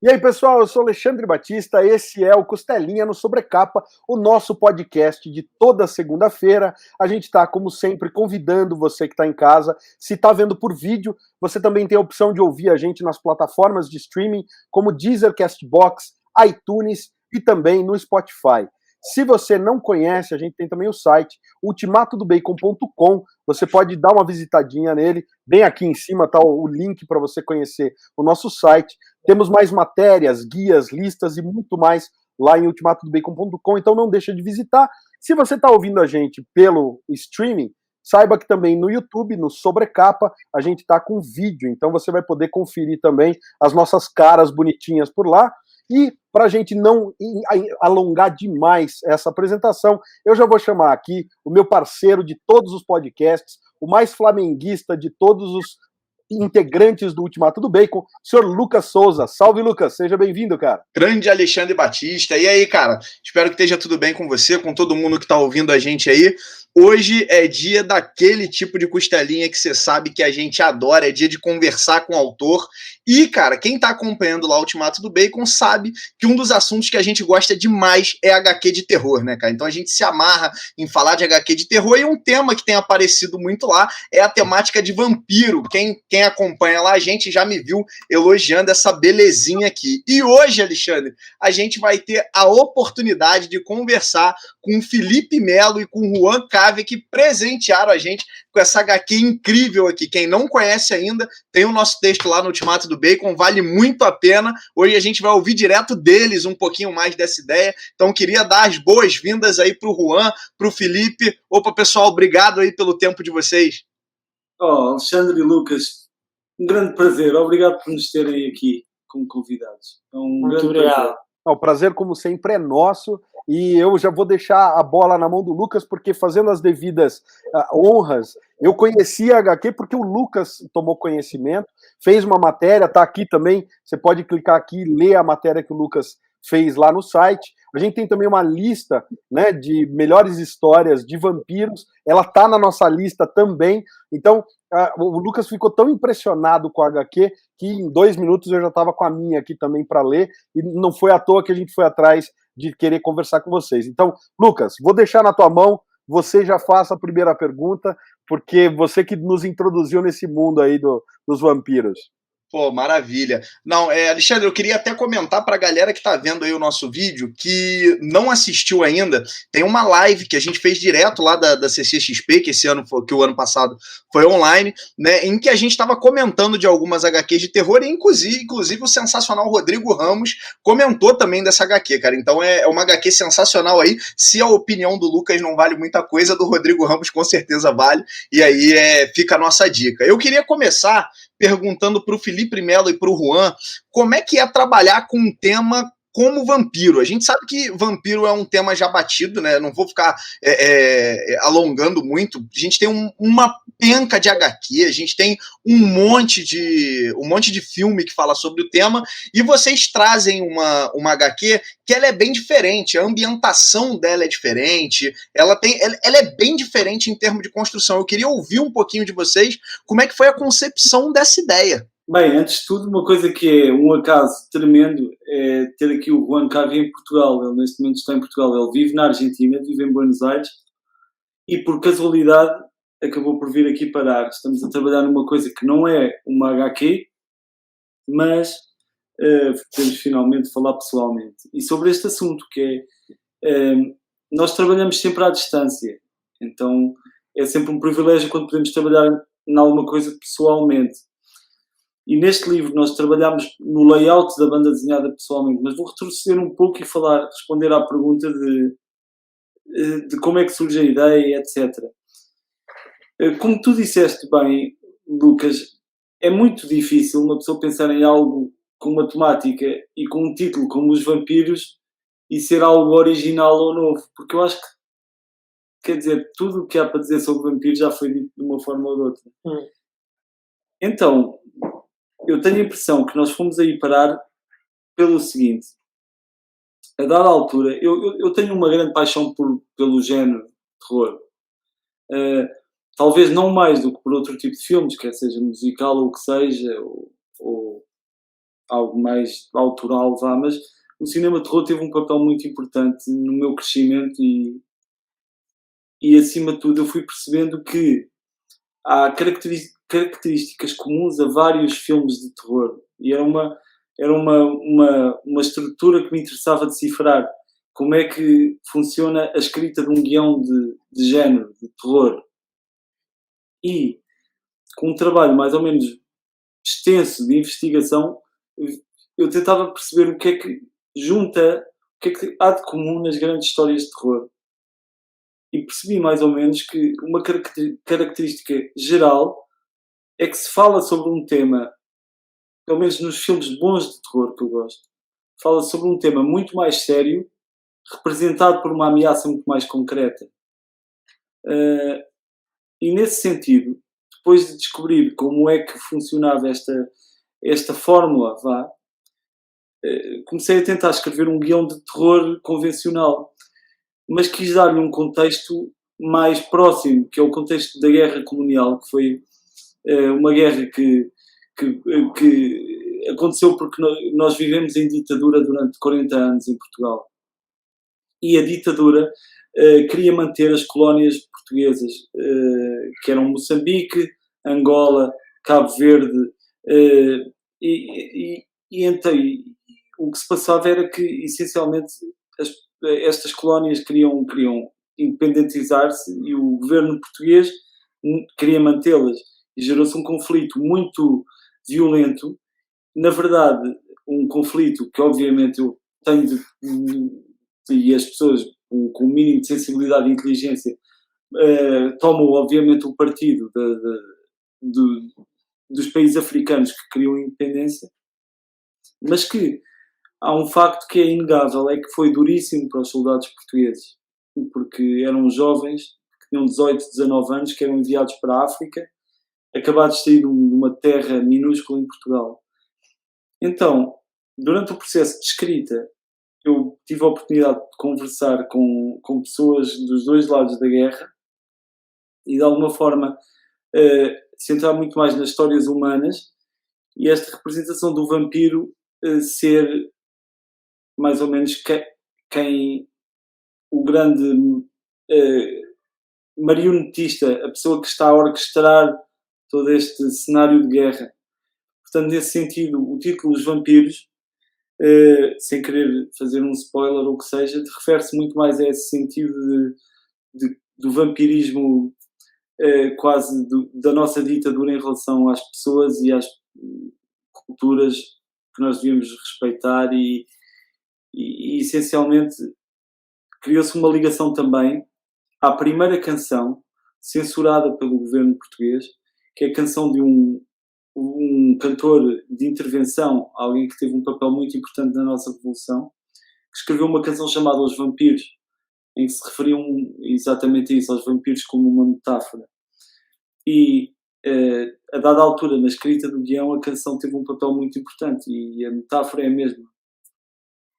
E aí, pessoal, eu sou Alexandre Batista, esse é o Costelinha no Sobrecapa, o nosso podcast de toda segunda-feira. A gente está, como sempre, convidando você que está em casa. Se está vendo por vídeo, você também tem a opção de ouvir a gente nas plataformas de streaming, como Deezer, Castbox, iTunes e também no Spotify. Se você não conhece, a gente tem também o site ultimatodobacon.com. Você pode dar uma visitadinha nele. Bem aqui em cima está o link para você conhecer o nosso site. Temos mais matérias, guias, listas e muito mais lá em ultimatodobacon.com, então não deixa de visitar. Se você está ouvindo a gente pelo streaming, saiba que também no YouTube, no Sobrecapa, a gente está com vídeo, então você vai poder conferir também as nossas caras bonitinhas por lá. E para a gente não alongar demais essa apresentação, eu já vou chamar aqui o meu parceiro de todos os podcasts, o mais flamenguista de todos os integrantes do Ultimato do Bacon, senhor Lucas Souza. Salve, Lucas, seja bem-vindo, cara. Grande Alexandre Batista. E aí, cara? Espero que esteja tudo bem com você, com todo mundo que tá ouvindo a gente aí. Hoje é dia daquele tipo de costelinha que você sabe que a gente adora, é dia de conversar com o autor. E, cara, quem tá acompanhando lá o Ultimato do Bacon sabe que um dos assuntos que a gente gosta demais é HQ de terror, né, cara? Então a gente se amarra em falar de HQ de terror e um tema que tem aparecido muito lá é a temática de vampiro. Quem acompanha lá a gente já me viu elogiando essa belezinha aqui. E hoje, Alexandre, a gente vai ter a oportunidade de conversar com o Felipe Melo e com o Juan Cave, que presentearam a gente com essa HQ incrível aqui. Quem não conhece ainda, tem o nosso texto lá no Ultimato do Bacon, vale muito a pena. Hoje a gente vai ouvir direto deles um pouquinho mais dessa ideia. Então queria dar as boas-vindas aí para o Juan, para o Felipe. Opa, pessoal, obrigado aí pelo tempo de vocês. Alexandre e Lucas, um grande prazer. Obrigado por nos terem aqui como convidados. Muito obrigado. O prazer, como sempre, é nosso. E eu já vou deixar a bola na mão do Lucas, porque fazendo as devidas honras, eu conheci a HQ porque o Lucas tomou conhecimento, fez uma matéria, tá aqui também, você pode clicar aqui e ler a matéria que o Lucas fez lá no site. A gente tem também uma lista, né, de melhores histórias de vampiros, ela tá na nossa lista também. Então, o Lucas ficou tão impressionado com a HQ que em 2 minutos eu já estava com a minha aqui também para ler, e não foi à toa que a gente foi atrás de querer conversar com vocês. Então, Lucas, vou deixar na tua mão, você já faça a primeira pergunta, porque você que nos introduziu nesse mundo aí dos vampiros. Pô, maravilha. Não, Alexandre, eu queria até comentar para a galera que está vendo aí o nosso vídeo, que não assistiu ainda, tem uma live que a gente fez direto lá da CCXP, que esse ano que o ano passado foi online, né, em que a gente estava comentando de algumas HQs de terror, e inclusive o sensacional Rodrigo Ramos comentou também dessa HQ, cara. Então é uma HQ sensacional aí. Se a opinião do Lucas não vale muita coisa, do Rodrigo Ramos com certeza vale, e aí fica a nossa dica. Eu queria começar perguntando para o Felipe Melo e para o Juan como é que é trabalhar com um tema como vampiro. A gente sabe que vampiro é um tema já batido, né? Não vou ficar alongando muito. A gente tem uma penca de HQ, a gente tem um monte de filme que fala sobre o tema, e vocês trazem uma HQ que ela é bem diferente, a ambientação dela é diferente, ela é bem diferente em termos de construção. Eu queria ouvir um pouquinho de vocês, como é que foi a concepção dessa ideia. Bem, antes de tudo, uma coisa que é um acaso tremendo é ter aqui o Juan Cave em Portugal. Ele neste momento está em Portugal, ele vive na Argentina, vive em Buenos Aires, e por casualidade acabou por vir aqui parar. Estamos a trabalhar numa coisa que não é uma HQ, mas podemos finalmente falar pessoalmente. E sobre este assunto, que é, nós trabalhamos sempre à distância, então é sempre um privilégio quando podemos trabalhar em alguma coisa pessoalmente. E neste livro nós trabalhamos no layout da banda desenhada pessoalmente, mas vou retroceder um pouco e responder à pergunta de como é que surge a ideia, etc. Como tu disseste bem, Lucas, é muito difícil uma pessoa pensar em algo com uma temática e com um título como Os Vampiros e ser algo original ou novo, porque eu acho que, quer dizer, tudo o que há para dizer sobre vampiros já foi dito de uma forma ou de outra. Então, eu tenho a impressão que nós fomos aí parar pelo seguinte: a dada altura, eu tenho uma grande paixão pelo género terror. Talvez não mais do que por outro tipo de filmes, quer seja musical ou o que seja, ou algo mais autoral, vá, mas o cinema de terror teve um papel muito importante no meu crescimento e acima de tudo eu fui percebendo que há características comuns a vários filmes de terror e era uma estrutura que me interessava decifrar. Como é que funciona a escrita de um guião de género, de terror. E com um trabalho mais ou menos extenso de investigação, eu tentava perceber o que é que junta, o que é que há de comum nas grandes histórias de terror. E percebi mais ou menos que uma característica geral é que se fala sobre um tema, pelo menos nos filmes bons de terror que eu gosto, fala sobre um tema muito mais sério, representado por uma ameaça muito mais concreta. E nesse sentido, depois de descobrir como é que funcionava esta fórmula, comecei a tentar escrever um guião de terror convencional, mas quis dar-lhe um contexto mais próximo, que é o contexto da guerra colonial, que foi uma guerra que aconteceu porque nós vivemos em ditadura durante 40 anos em Portugal. E a ditadura queria manter as colónias portuguesas, que eram Moçambique, Angola, Cabo Verde, então, o que se passava era que, essencialmente, estas colónias queriam independentizar-se e o governo português queria mantê-las. E gerou-se um conflito muito violento. Na verdade, um conflito que, obviamente, eu tenho e as pessoas com o mínimo de sensibilidade e inteligência tomam, obviamente, o partido dos países africanos que queriam independência, mas que há um facto que é inegável, é que foi duríssimo para os soldados portugueses, porque eram jovens que tinham 18, 19 anos, que eram enviados para a África, acabados de sair de uma terra minúscula em Portugal. Então, durante o processo de escrita, eu tive a oportunidade de conversar com pessoas dos dois lados da guerra e, de alguma forma, centrar muito mais nas histórias humanas e esta representação do vampiro ser mais ou menos quem o grande marionetista, a pessoa que está a orquestrar todo este cenário de guerra. Portanto, nesse sentido, o título Os Vampiros, sem querer fazer um spoiler ou o que seja, refere-se muito mais a esse sentido do vampirismo quase da nossa ditadura em relação às pessoas e às culturas que nós devíamos respeitar e essencialmente criou-se uma ligação também à primeira canção censurada pelo governo português, que é a canção de um cantor de intervenção, alguém que teve um papel muito importante na nossa revolução, que escreveu uma canção chamada Os Vampiros, em que se referiam exatamente a isso, aos vampiros como uma metáfora. E a dada altura, na escrita do guião, a canção teve um papel muito importante e a metáfora é a mesma.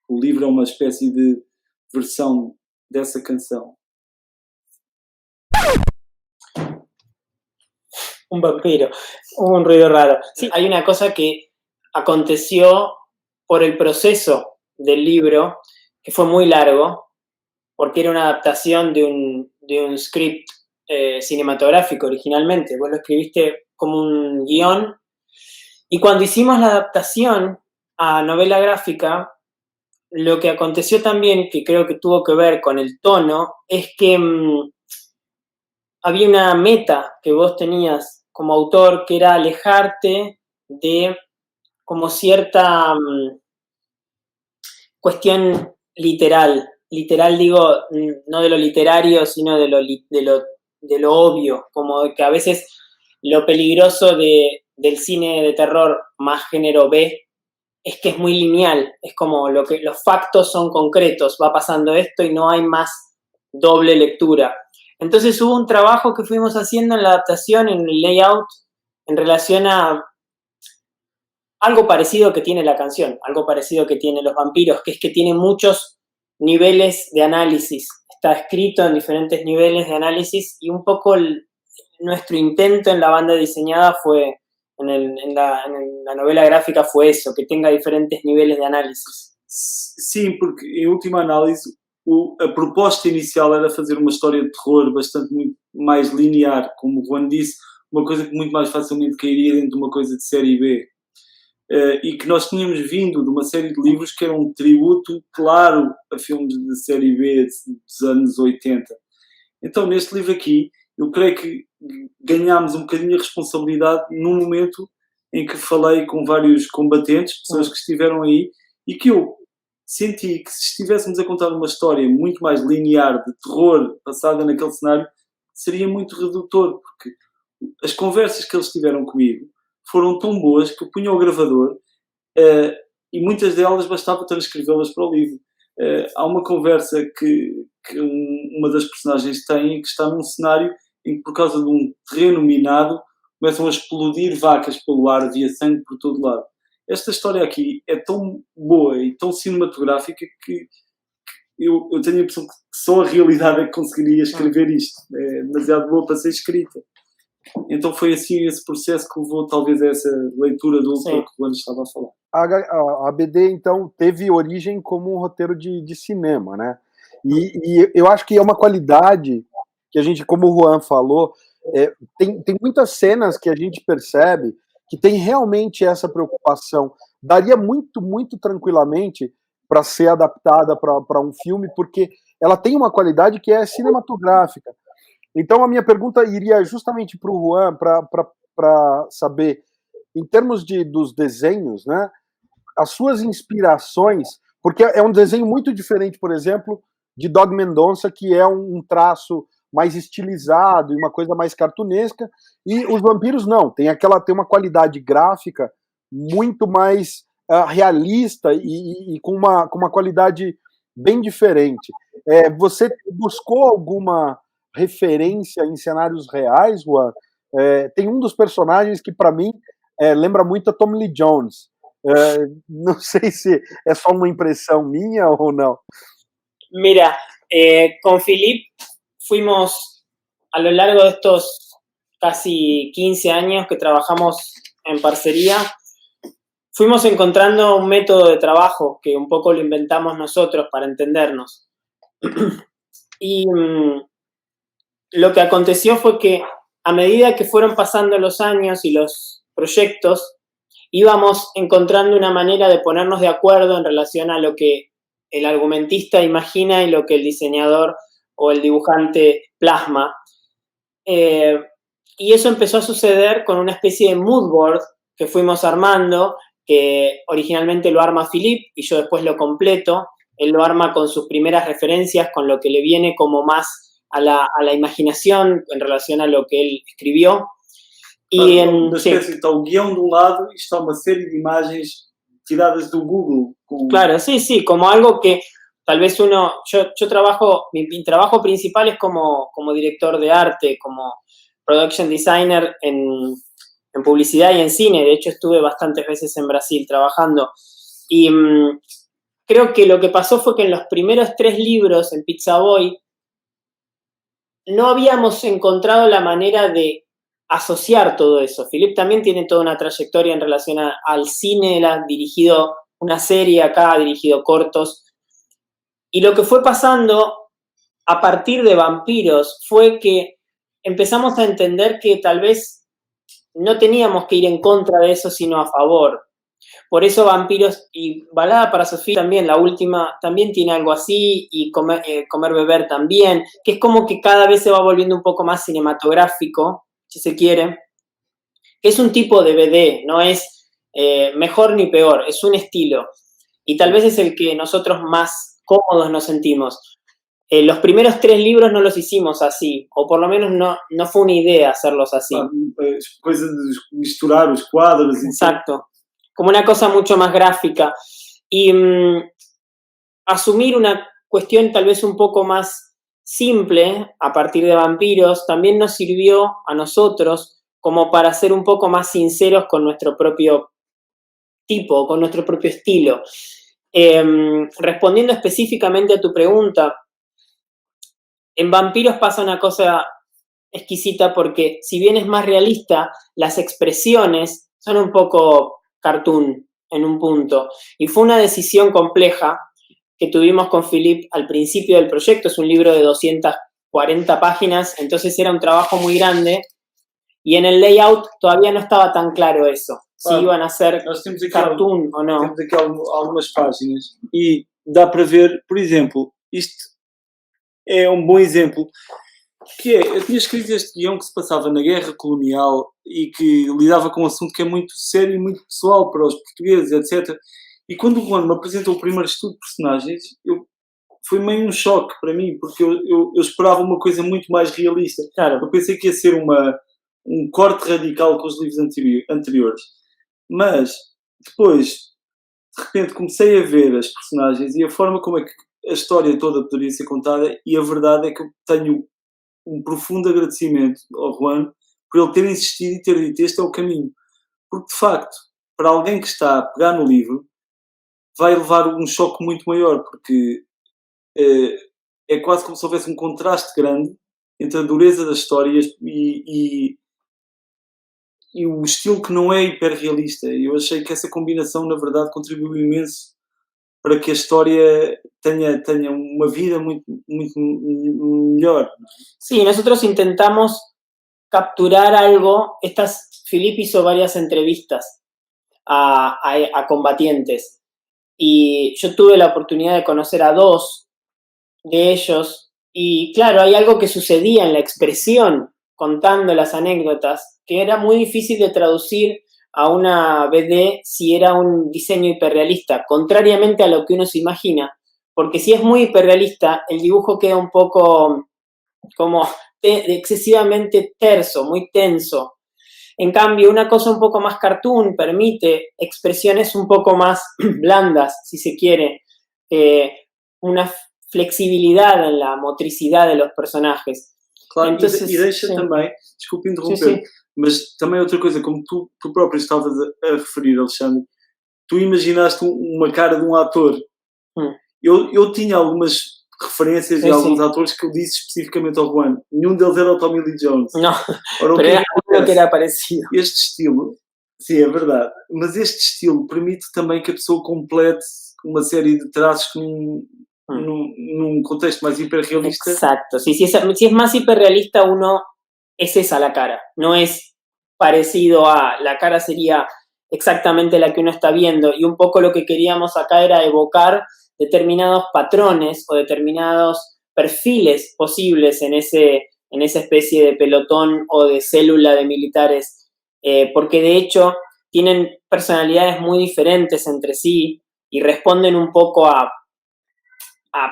O livro é uma espécie de versão dessa canção. Un vampiro, hubo un ruido raro. Sí, hay una cosa que aconteció por el proceso del libro, que fue muy largo, porque era una adaptación de un script cinematográfico originalmente. Vos lo escribiste como un guión, y cuando hicimos la adaptación a novela gráfica, lo que aconteció también, que creo que tuvo que ver con el tono, es que había una meta que vos tenías como autor, que era alejarte de como cierta cuestión literal. Literal digo, no de lo literario, sino de lo obvio, como que a veces lo peligroso del cine de terror más género B es que es muy lineal, es como los factos son concretos, va pasando esto y no hay más doble lectura. Entonces hubo un trabajo que fuimos haciendo en la adaptación, en el layout, en relación a algo parecido que tiene la canción, algo parecido que tiene Los Vampiros, que es que tiene muchos niveles de análisis, está escrito en diferentes niveles de análisis y un poco nuestro intento en la banda diseñada fue la novela gráfica fue eso, que tenga diferentes niveles de análisis. Sim, porque em última análise a proposta inicial era fazer uma história de terror bastante muito mais linear, como o Juan disse, uma coisa que muito mais facilmente cairia dentro de uma coisa de série B. E que nós tínhamos vindo de uma série de livros que eram um tributo claro a filmes de série B dos anos 80. Então, neste livro aqui, eu creio que ganhámos um bocadinho a responsabilidade num momento em que falei com vários combatentes, pessoas que estiveram aí, e que eu senti que se estivéssemos a contar uma história muito mais linear, de terror, passada naquele cenário, seria muito redutor, porque as conversas que eles tiveram comigo foram tão boas que eu punha o gravador e muitas delas bastava transcrevê-las para o livro. Há uma conversa que uma das personagens tem, que está num cenário em que, por causa de um terreno minado, começam a explodir vacas pelo ar, havia sangue por todo lado. Esta história aqui é tão boa e tão cinematográfica que eu tenho a impressão que só a realidade é que conseguiria escrever isto. É demasiado boa para ser escrita. Então foi assim esse processo que levou talvez a essa leitura do que o Juan estava a falar. A BD, então, teve origem como um roteiro de cinema, né? E eu acho que é uma qualidade que a gente, como o Juan falou, tem muitas cenas que a gente percebe que tem realmente essa preocupação. Daria muito, muito tranquilamente para ser adaptada para um filme, porque ela tem uma qualidade que é cinematográfica. Então, a minha pergunta iria justamente para o Juan, para saber, em termos dos desenhos, né, as suas inspirações, porque é um desenho muito diferente, por exemplo, de Dog Mendonça, que é um traço mais estilizado e uma coisa mais cartunesca, e os vampiros não, tem uma qualidade gráfica muito mais realista e com uma qualidade bem diferente. Você buscou alguma referência em cenários reais, Juan? Tem um dos personagens que, para mim, lembra muito a Tommy Lee Jones. Não sei se é só uma impressão minha ou não. Mira, con Philip fuimos a lo largo de estos casi 15 años que trabajamos en parcería, fuimos encontrando un método de trabajo que un poco lo inventamos nosotros para entendernos. Y lo que aconteció fue que a medida que fueron pasando los años y los proyectos, íbamos encontrando una manera de ponernos de acuerdo en relación a lo que el argumentista imagina y lo que el diseñador o el dibujante plasma. Y eso empezó a suceder con una especie de mood board que fuimos armando, que originalmente lo arma Philip y yo después lo completo. Él lo arma con sus primeras referencias, con lo que le viene como más a la imaginación en relación a lo que él escribió. Y una especie, está un guión de un lado y está una serie de imágenes tiradas do Google. Claro, sí, como algo que tal vez yo trabajo, mi trabajo principal es como director de arte, como production designer en publicidad y en cine. De hecho, estuve bastantes veces en Brasil trabajando. Y creo que lo que pasó fue que en los primeros 3 libros en Pizza Boy no habíamos encontrado la manera de asociar todo eso. Philip también tiene toda una trayectoria en relación al cine, él ha dirigido una serie acá, ha dirigido cortos. Y lo que fue pasando a partir de Vampiros fue que empezamos a entender que tal vez no teníamos que ir en contra de eso, sino a favor. Por eso Vampiros y Balada para Sofía también, la última, también tiene algo así, y Comer Beber también, que es como que cada vez se va volviendo un poco más cinematográfico, si se quiere, que es un tipo de BD, no es mejor ni peor, es un estilo. Y tal vez es el que nosotros más cómodos nos sentimos. Los primeros 3 libros no los hicimos así, o por lo menos no fue una idea hacerlos así. Coisa de misturar os quadros. Exacto, como una cosa mucho más gráfica. Y asumir una cuestión tal vez un poco más simple a partir de Vampiros también nos sirvió a nosotros como para ser un poco más sinceros con nuestro propio tipo, con nuestro propio estilo. Respondiendo específicamente a tu pregunta, en Vampiros pasa una cosa exquisita porque si bien es más realista, las expresiones son un poco cartoon en un punto. Y fue una decisión compleja que tuvimos con Philippe al principio del proyecto. Es un libro de 240 páginas, entonces era un trabajo muy grande. Y en el layout todavía no estaba tan claro eso, si iban a ser cartoon ou não. Temos aqui algumas páginas e dá para ver, por exemplo, isto é um bom exemplo, que é, eu tinha escrito este guião que se passava na guerra colonial e que lidava com um assunto que é muito sério e muito pessoal para os portugueses, etc. E quando o Juan me apresentou o primeiro estudo de personagens, foi meio um choque para mim, porque eu esperava uma coisa muito mais realista. Claro. Eu pensei que ia ser um corte radical com os livros anteriores. Mas, depois, de repente, comecei a ver as personagens e a forma como é que a história toda poderia ser contada, e a verdade é que eu tenho um profundo agradecimento ao Juan por ele ter insistido e ter dito este é o caminho. Porque, de facto, para alguém que está a pegar no livro, vai levar um choque muito maior, porque é quase como se houvesse um contraste grande entre a dureza das histórias e o estilo que não é hiperrealista. Eu achei que essa combinação, na verdade, contribuiu imenso para que a história tenha uma vida muito, muito melhor. Sí, nosotros intentamos capturar algo. Philippe hizo varias entrevistas a combatientes y yo tuve la oportunidad de conocer a 2 de ellos y claro, hay algo que sucedía en la expresión contando las anécdotas que era muy difícil de traducir a una BD si era un diseño hiperrealista, contrariamente a lo que uno se imagina, porque si es muy hiperrealista, el dibujo queda un poco como excesivamente terso, muy tenso. En cambio, una cosa un poco más cartoon permite expresiones un poco más blandas, si se quiere, una flexibilidad en la motricidad de los personajes. Claro, Entonces, e deixa sim. também, desculpe interromper, mas também outra coisa, como tu próprio estavas a referir, Alexandre, tu imaginaste uma cara de um ator. Eu tinha algumas referências de alguns atores que eu disse especificamente ao Juan. Nenhum deles era o Tommy Lee Jones. No, Ora, pero era algo que era parecido. Este estilo, sim, é verdade, mas este estilo permite também que a pessoa complete uma série de traços que num contexto más hiperrealista. Exacto, sí, si es más hiperrealista, es esa la cara, no es parecido a, la cara sería exactamente la que uno está viendo, y un poco lo que queríamos acá era evocar determinados patrones o determinados perfiles posibles en esa especie de pelotón o de célula de militares, porque de hecho tienen personalidades muy diferentes entre sí y responden un poco a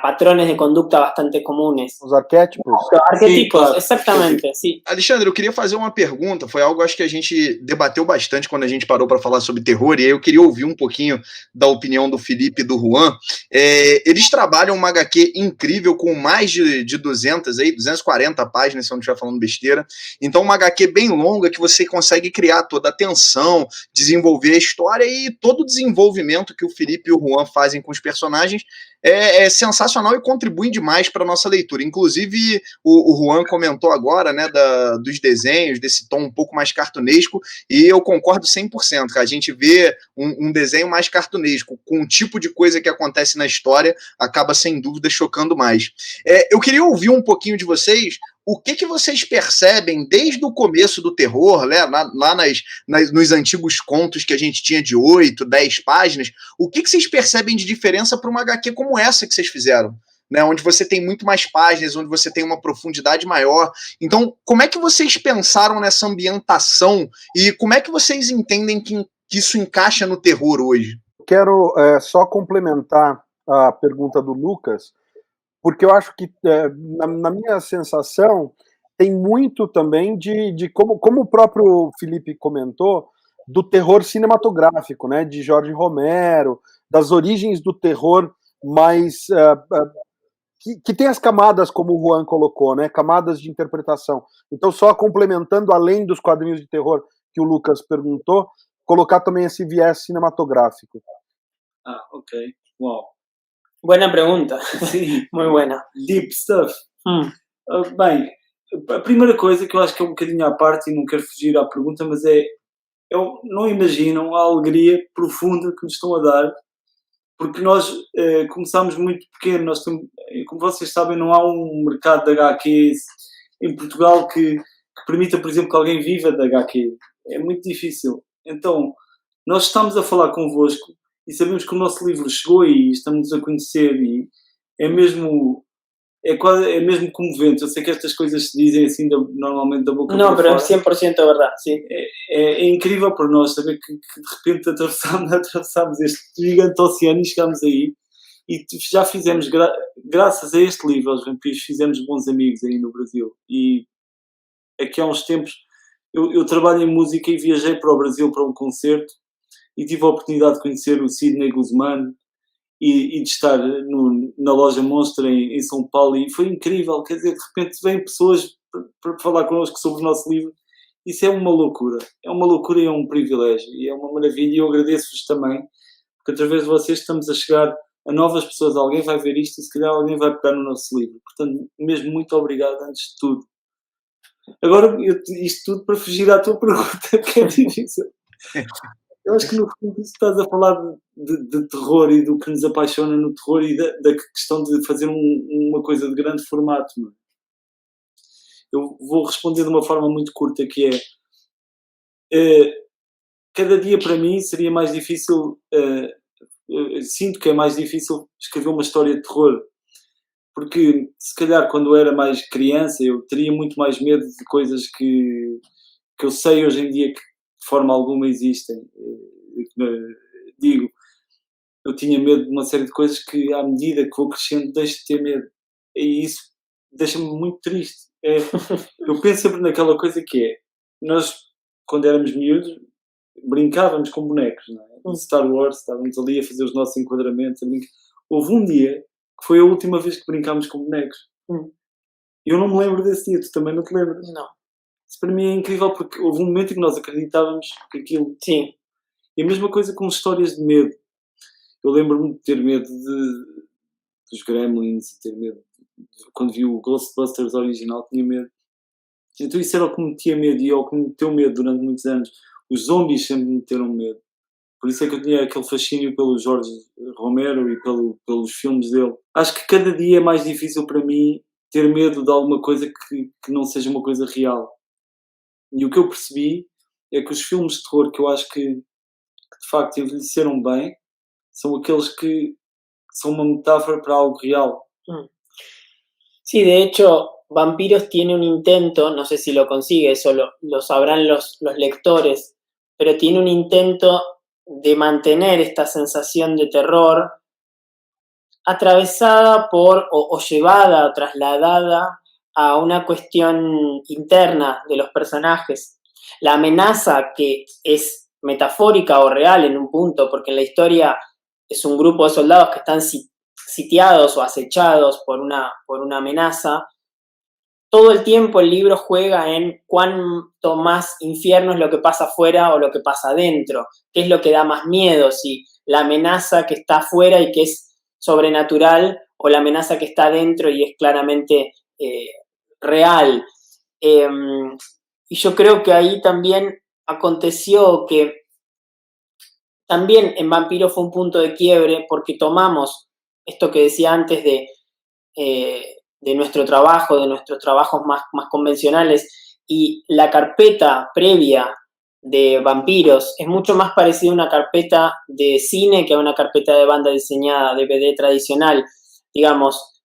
patrones de conduta bastante comunes. Os arquétipos? Arquetipos, claro. Exactamente, sim. Alexandre, eu queria fazer uma pergunta, foi algo acho que a gente debateu bastante quando a gente parou para falar sobre terror, e aí eu queria ouvir um pouquinho da opinião do Felipe e do Juan. Eles trabalham uma HQ incrível com mais de 240 páginas, se eu não estiver falando besteira, então uma HQ bem longa que você consegue criar toda a tensão, desenvolver a história e todo o desenvolvimento que o Felipe e o Juan fazem com os personagens é sensacional e contribui demais para a nossa leitura. Inclusive, o Juan comentou agora, né, dos desenhos, desse tom um pouco mais cartunesco, e eu concordo 100%, que a gente vê um desenho mais cartunesco, com o tipo de coisa que acontece na história, acaba sem dúvida chocando mais. Eu queria ouvir um pouquinho de vocês, o que vocês percebem desde o começo do terror, né, lá nos antigos contos que a gente tinha de 8, 10 páginas, o que vocês percebem de diferença para uma HQ como essa que vocês fizeram? Né, onde você tem muito mais páginas, onde você tem uma profundidade maior. Então, como é que vocês pensaram nessa ambientação e como é que vocês entendem que isso encaixa no terror hoje? Quero só complementar a pergunta do Lucas, porque eu acho que, na minha sensação, tem muito também de como o próprio Felipe comentou, do terror cinematográfico, né, de Jorge Romero, das origens do terror mais... que tem as camadas, como o Juan colocou, né, camadas de interpretação. Então, só complementando, além dos quadrinhos de terror que o Lucas perguntou, colocar também esse viés cinematográfico. Ok. Uau. Buena pergunta. Sim. Muito buena. Deep stuff. Bem, a primeira coisa que eu acho que é um bocadinho à parte, e não quero fugir à pergunta, mas é não imaginam a alegria profunda que nos estão a dar, porque nós começámos muito pequeno. Nós temos, como vocês sabem, não há um mercado de HQs em Portugal que permita, por exemplo, que alguém viva de HQ. É muito difícil. Então, nós estamos a falar convosco e sabemos que o nosso livro chegou e estamos a conhecer, e é mesmo comovente. Eu sei que estas coisas se dizem assim normalmente da boca No, para pero es fora. 100% verdad, sí. É incrível para nós saber que de repente atravessámos este gigante oceano e chegámos aí, e já fizemos, graças a este livro, aos vampiros, fizemos bons amigos aí no Brasil. E aqui há uns tempos eu trabalho em música e viajei para o Brasil para um concerto e tive a oportunidade de conhecer o Sidney Guzmán e de estar na loja Monstra em São Paulo, e foi incrível. Quer dizer, de repente vêm pessoas para falar connosco sobre o nosso livro. Isso é uma loucura e é um privilégio e é uma maravilha, e eu agradeço-vos também, porque através de vocês estamos a chegar a novas pessoas. Alguém vai ver isto e se calhar alguém vai pegar no nosso livro. Portanto, mesmo muito obrigado antes de tudo. Agora, isto tudo para fugir à tua pergunta, que é difícil. Eu acho que no fundo estás a falar de terror e do que nos apaixona no terror e da questão de fazer uma coisa de grande formato. Não é? Eu vou responder de uma forma muito curta, que é cada dia para mim seria mais difícil, sinto que é mais difícil escrever uma história de terror, porque se calhar quando eu era mais criança eu teria muito mais medo de coisas que eu sei hoje em dia que de forma alguma existem. Digo, eu tinha medo de uma série de coisas que à medida que vou crescendo deixo de ter medo, e isso deixa-me muito triste. Eu penso sempre naquela coisa que é, nós quando éramos miúdos brincávamos com bonecos, não é? No Star Wars estávamos ali a fazer os nossos enquadramentos, houve um dia que foi a última vez que brincámos com bonecos. Eu não me lembro desse dia, tu também não te lembras? No. Isso para mim é incrível, porque houve um momento em que nós acreditávamos que aquilo... Sí. E a mesma coisa com histórias de medo. Eu lembro-me de ter medo dos Gremlins, ter medo quando vi o Ghostbusters original, tinha medo. Então isso era o que me metia medo, e é o que me meteu medo durante muitos anos. Os zombies sempre me meteram medo. Por isso é que eu tinha aquele fascínio pelo Jorge Romero e pelos filmes dele. Acho que cada dia é mais difícil para mim ter medo de alguma coisa que não seja uma coisa real. E o que eu percebi é que os filmes de terror que eu acho que de facto envelheceram bem são aqueles que são uma metáfora para algo real. Sí, de hecho, Vampiros tiene un intento, no sé si lo consigue, eso lo sabrán los lectores, pero tiene un intento de mantener esta sensación de terror atravesada por, o llevada, o trasladada a una cuestión interna de los personajes. La amenaza, que es metafórica o real en un punto, porque en la historia es un grupo de soldados que están sitiados o acechados por una amenaza. Todo el tiempo el libro juega en cuánto más infierno es lo que pasa afuera o lo que pasa adentro, qué es lo que da más miedo, si la amenaza que está afuera y que es sobrenatural, o la amenaza que está adentro y es claramente real. Y yo creo que ahí también aconteció que también en Vampiro fue un punto de quiebre, porque tomamos esto que decía antes de nuestro trabajo, de nuestros trabajos más convencionales, y la carpeta previa de Vampiros es mucho más parecida a una carpeta de cine que a una carpeta de banda diseñada, DVD tradicional. Digamos,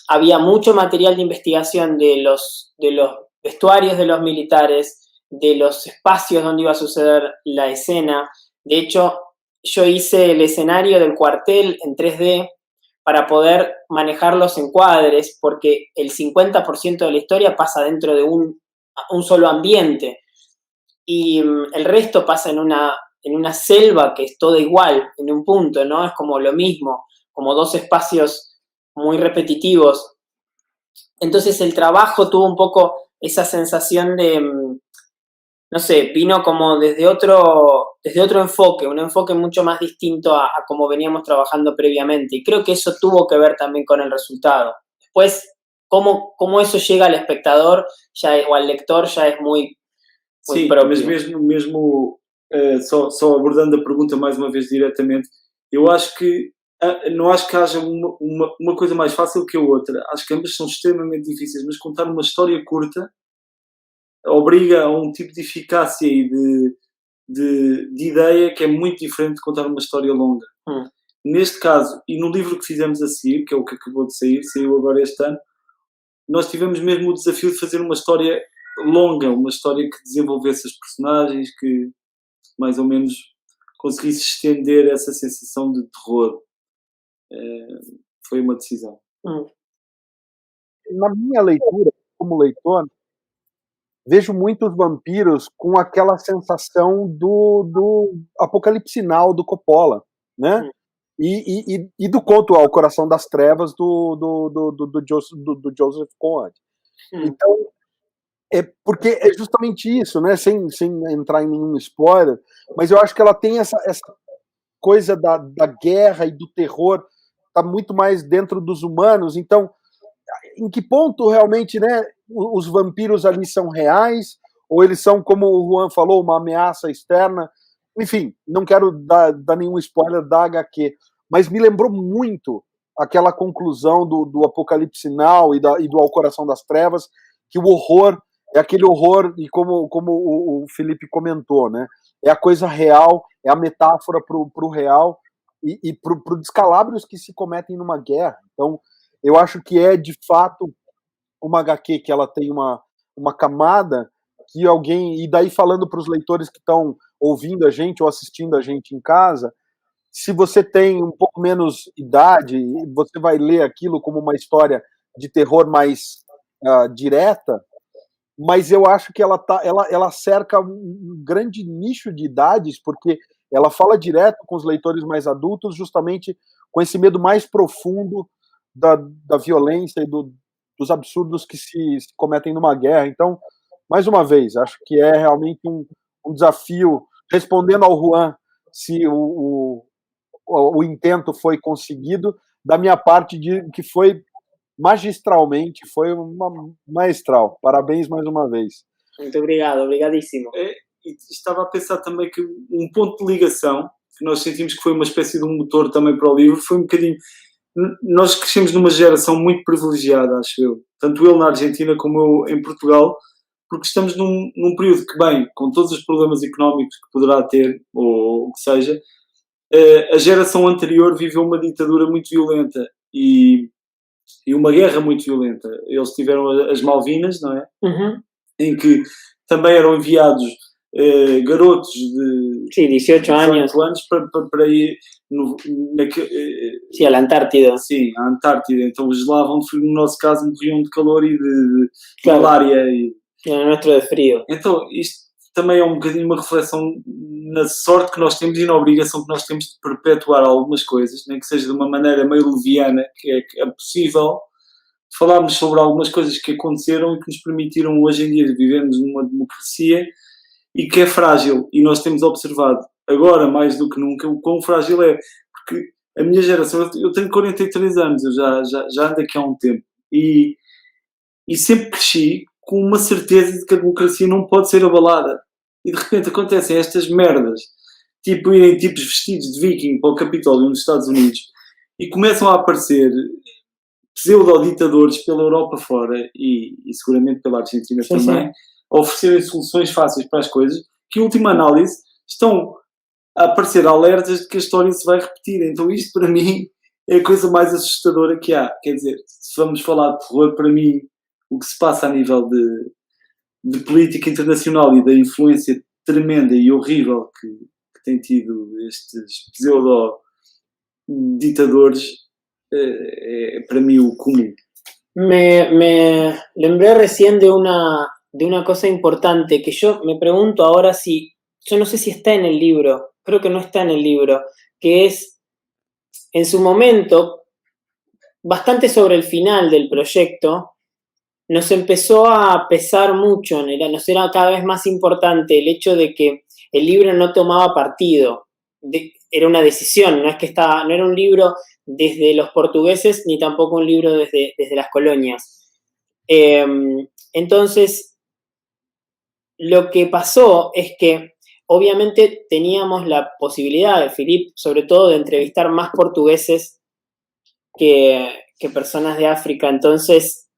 había mucho material de investigación de los vestuarios de los militares, de los espacios donde iba a suceder la escena. De hecho, yo hice el escenario del cuartel en 3D para poder manejar los encuadres, porque el 50% de la historia pasa dentro de un solo ambiente, y el resto pasa en una selva que es toda igual, en un punto, ¿no? Es como lo mismo, como dos espacios muy repetitivos. Entonces el trabajo tuvo un poco esa sensación de, no sé, vino como desde otro enfoque, un enfoque mucho más distinto a como veníamos trabajando previamente, y creo que eso tuvo que ver también con el resultado. Después, cómo eso llega al espectador o al lector ya es muy Sim, propio. mas mesmo só abordando a pergunta mais uma vez diretamente, eu acho que não acho que haja uma coisa mais fácil que a outra. Acho que ambas são extremamente difíceis, mas contar uma história curta obriga a um tipo de eficácia e de ideia que é muito diferente de contar uma história longa. Neste caso, e no livro que fizemos a seguir, que é o que acabou de sair, saiu agora este ano, nós tivemos mesmo o desafio de fazer uma história longa, uma história que desenvolvesse as personagens, que mais ou menos conseguisse estender essa sensação de terror. Foi uma decisão. Na minha leitura, como leitor, vejo muitos vampiros com aquela sensação do Apocalipse Now do Coppola, né? E do conto Ao Coração das Trevas do Joseph Conrad. Então, porque é justamente isso, né? Sem entrar em nenhum spoiler, mas eu acho que ela tem essa coisa da guerra e do terror, tá muito mais dentro dos humanos. Então, em que ponto realmente, né, os vampiros ali são reais, ou eles são, como o Juan falou, uma ameaça externa? Enfim, não quero dar nenhum spoiler da HQ, mas me lembrou muito aquela conclusão do Apocalipse Now e do Ao Coração das Trevas, que o horror é aquele horror, e como o Felipe comentou, né, é a coisa real, é a metáfora pro real e pro descalabros que se cometem numa guerra. Então, eu acho que é, de fato, uma HQ que ela tem uma camada que alguém... E daí, falando para os leitores que estão ouvindo a gente ou assistindo a gente em casa, se você tem um pouco menos idade, você vai ler aquilo como uma história de terror mais direta, mas eu acho que ela cerca um grande nicho de idades, porque ela fala direto com os leitores mais adultos, justamente com esse medo mais profundo da violência e dos absurdos que se cometem numa guerra. Então, mais uma vez, acho que é realmente um desafio, respondendo ao Juan, se o intento foi conseguido, da minha parte, que foi magistralmente, foi uma maestral. Parabéns mais uma vez. Muito obrigado, obrigadíssimo. E estava a pensar também que um ponto de ligação, que nós sentimos que foi uma espécie de um motor também para o livro, foi um bocadinho... Nós crescemos numa geração muito privilegiada, acho eu. Tanto eu na Argentina como eu em Portugal, porque estamos num período que, bem, com todos os problemas económicos que poderá ter, ou o que seja, a geração anterior viveu uma ditadura muito violenta e uma guerra muito violenta. Eles tiveram as Malvinas, não é? Em que também eram enviados garotos de 18 anos para ir a la Antártida. Sim, a Antártida. Então os gelavam de frio, no nosso caso morriam de calor e de malária. E no nosso de frio. Então isto também é um bocadinho uma reflexão na sorte que nós temos e na obrigação que nós temos de perpetuar algumas coisas, nem que seja de uma maneira meio leviana, que é possível falarmos sobre algumas coisas que aconteceram e que nos permitiram hoje em dia vivermos numa democracia e que é frágil, e nós temos observado agora mais do que nunca o quão frágil é, porque a minha geração, eu tenho 43 anos, eu já ando aqui há um tempo e sempre cresci com uma certeza de que a democracia não pode ser abalada, e de repente acontecem estas merdas, tipo irem tipos vestidos de viking para o Capitólio nos Estados Unidos e começam a aparecer pseudo-ditadores pela Europa fora e seguramente pela Argentina também, a oferecerem soluções fáceis para as coisas, que em última análise estão a aparecer alertas de que a história se vai repetir. Então isto para mim é a coisa mais assustadora que há. Quer dizer, se vamos falar de terror, para mim o que se passa a nível de política internacional e da influência tremenda e horrível que tem tido estes pseudo-ditadores para mí el común. Me lembré recién de una cosa importante que yo me pregunto ahora si, yo no sé si está en el libro, creo que no está en el libro, que es, en su momento, bastante sobre el final del proyecto, nos empezó a pesar mucho, nos era cada vez más importante el hecho de que el libro no tomaba partido, era una decisión, no era un libro desde los portugueses ni tampoco un libro desde las colonias. Entonces, lo que pasó es que obviamente teníamos la posibilidad de Philippe, sobre todo, de entrevistar más portugueses que personas de África. Entonces,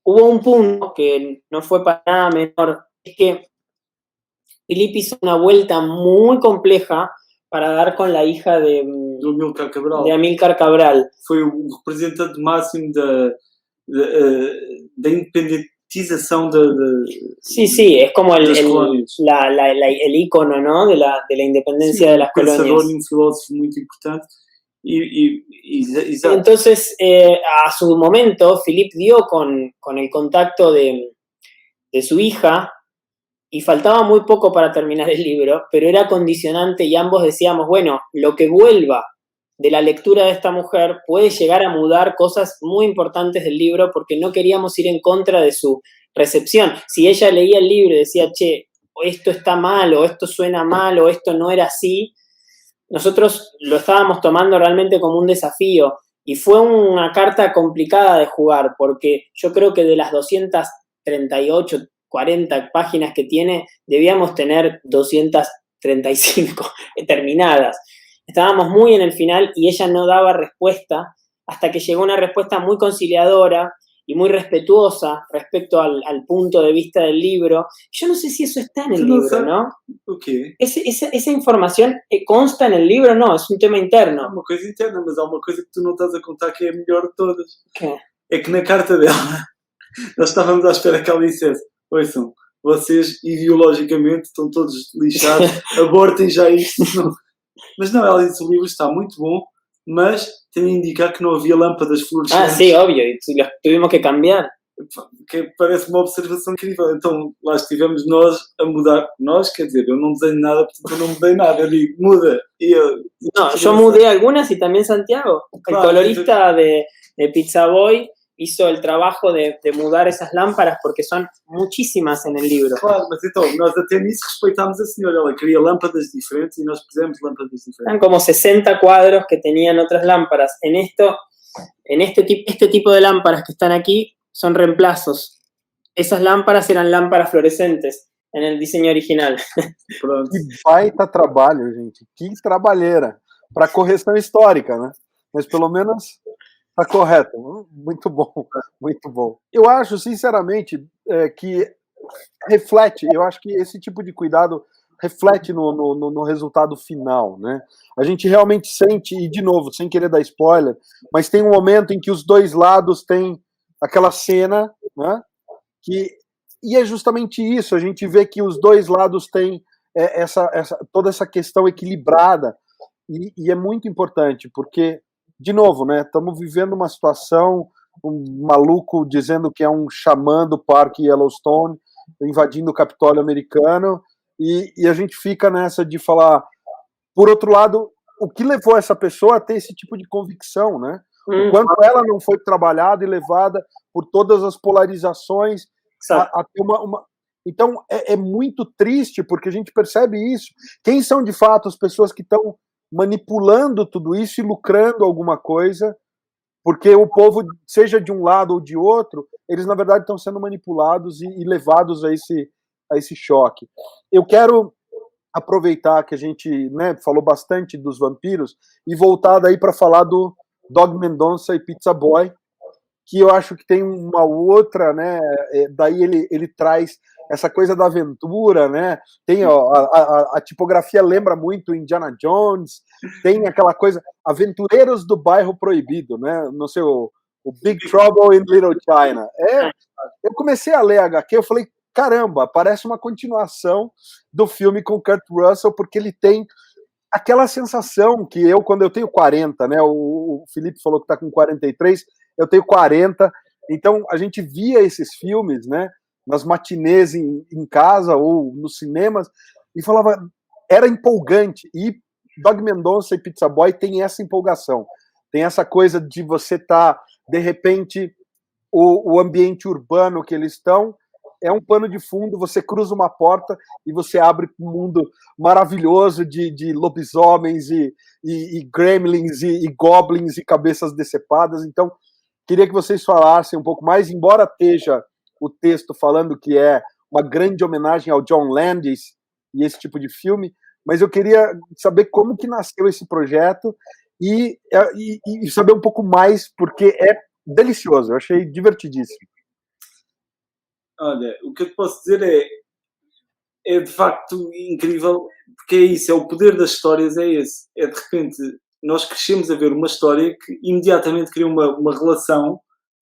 hubo un punto que no fue para nada menor, es que Philippe hizo una vuelta muy compleja para dar con la hija de Amílcar Cabral. Foi o representante máximo da independentização Sí, es como das colónias. el ícono, ¿no? de la independencia de las colonias. Pensador e filósofo muito importante. Exato. Entonces, a su momento, Philippe dio con el contacto de su hija y faltaba muy poco para terminar el libro, pero era condicionante y ambos decíamos, bueno, lo que vuelva de la lectura de esta mujer puede llegar a mudar cosas muy importantes del libro porque no queríamos ir en contra de su recepción. Si ella leía el libro y decía, che, esto está mal, o esto suena mal, o esto no era así, nosotros lo estábamos tomando realmente como un desafío y fue una carta complicada de jugar porque yo creo que de las 238, 40 páginas que tiene, debíamos tener 235 terminadas. Estábamos muy en el final y ella no daba respuesta hasta que llegó una respuesta muy conciliadora y muy respetuosa respecto al punto de vista del libro. Yo no sé si eso está en el libro, ¿no? Okay. Esa información consta en el libro, no, es un tema interno. É uma coisa interna, mas há uma coisa que tu não estás a contar que é a melhor de todas. ¿Qué? É que na carta dela, nós estávamos à espera que ela dissesse, ouçam, vocês ideologicamente estão todos lixados, abortem já isto. Não. Mas não, ela disse, o livro está muito bom, mas tem a indicar que não havia lâmpadas fluorescentes. Sí, obvio, y los tuvimos que cambiar. Que parece uma observação incrível. Então, lá estivemos nós a mudar. Nós, quer dizer, eu não desenho nada, portanto eu não mudei nada. Eu digo, muda. No, yo mudé algunas y también Santiago. Claro, el colorista de Pizza Boy hizo el trabajo de mudar esas lámparas porque son muchísimas en el libro. Claro, mas então, nós até nisso respeitámos a senhora. Ela queria lâmpadas diferentes e nós pusemos lâmpadas diferentes. Eran como 60 cuadros que tenían otras lámparas. Este tipo de lámparas que están aquí son reemplazos. Esas lámparas eran lámparas fluorescentes en el diseño original. Pronto. Que baita trabalho, gente. Que trabalheira. Para correção histórica, né? Mas pelo menos tá correto. Muito bom, muito bom. Eu acho, sinceramente, que reflete, eu acho que esse tipo de cuidado reflete no resultado final, né? A gente realmente sente, e de novo, sem querer dar spoiler, mas tem um momento em que os dois lados têm aquela cena, né? E é justamente isso, a gente vê que os dois lados têm toda essa questão equilibrada, e é muito importante, porque, de novo, né, estamos vivendo uma situação, um maluco dizendo que é um xamã do Parque Yellowstone, invadindo o Capitólio americano, e a gente fica nessa de falar, por outro lado, o que levou essa pessoa a ter esse tipo de convicção, né? O quanto ela não foi trabalhada e levada por todas as polarizações a ter uma... Então, é muito triste, porque a gente percebe isso. Quem são, de fato, as pessoas que estão manipulando tudo isso e lucrando alguma coisa, porque o povo, seja de um lado ou de outro, eles, na verdade, estão sendo manipulados e levados a esse choque. Eu quero aproveitar que a gente, né, falou bastante dos vampiros e voltar daí para falar do Dog Mendonça e Pizza Boy, que eu acho que tem uma outra, né, daí ele traz essa coisa da aventura, né, tem a tipografia lembra muito Indiana Jones, tem aquela coisa, Aventureiros do Bairro Proibido, né, não sei, o Big Trouble in Little China. Eu comecei a ler a HQ, eu falei, caramba, parece uma continuação do filme com Kurt Russell, porque ele tem aquela sensação que quando eu tenho 40, né, o Felipe falou que está com 43, eu tenho 40, então a gente via esses filmes, né, nas matinês em casa ou nos cinemas, e falava, era empolgante, e Dog Mendonça e Pizza Boy tem essa empolgação, tem essa coisa de você estar, de repente, o ambiente urbano que eles estão, é um pano de fundo, você cruza uma porta e você abre um mundo maravilhoso de lobisomens e gremlins e goblins e cabeças decepadas. Então, queria que vocês falassem um pouco mais, embora esteja o texto falando que é uma grande homenagem ao John Landis e esse tipo de filme, mas eu queria saber como que nasceu esse projeto e saber um pouco mais, porque é delicioso, eu achei divertidíssimo. Olha, o que eu te posso dizer é de facto incrível, porque é isso, é o poder das histórias, é esse. É de repente, nós crescemos a ver uma história que imediatamente cria uma relação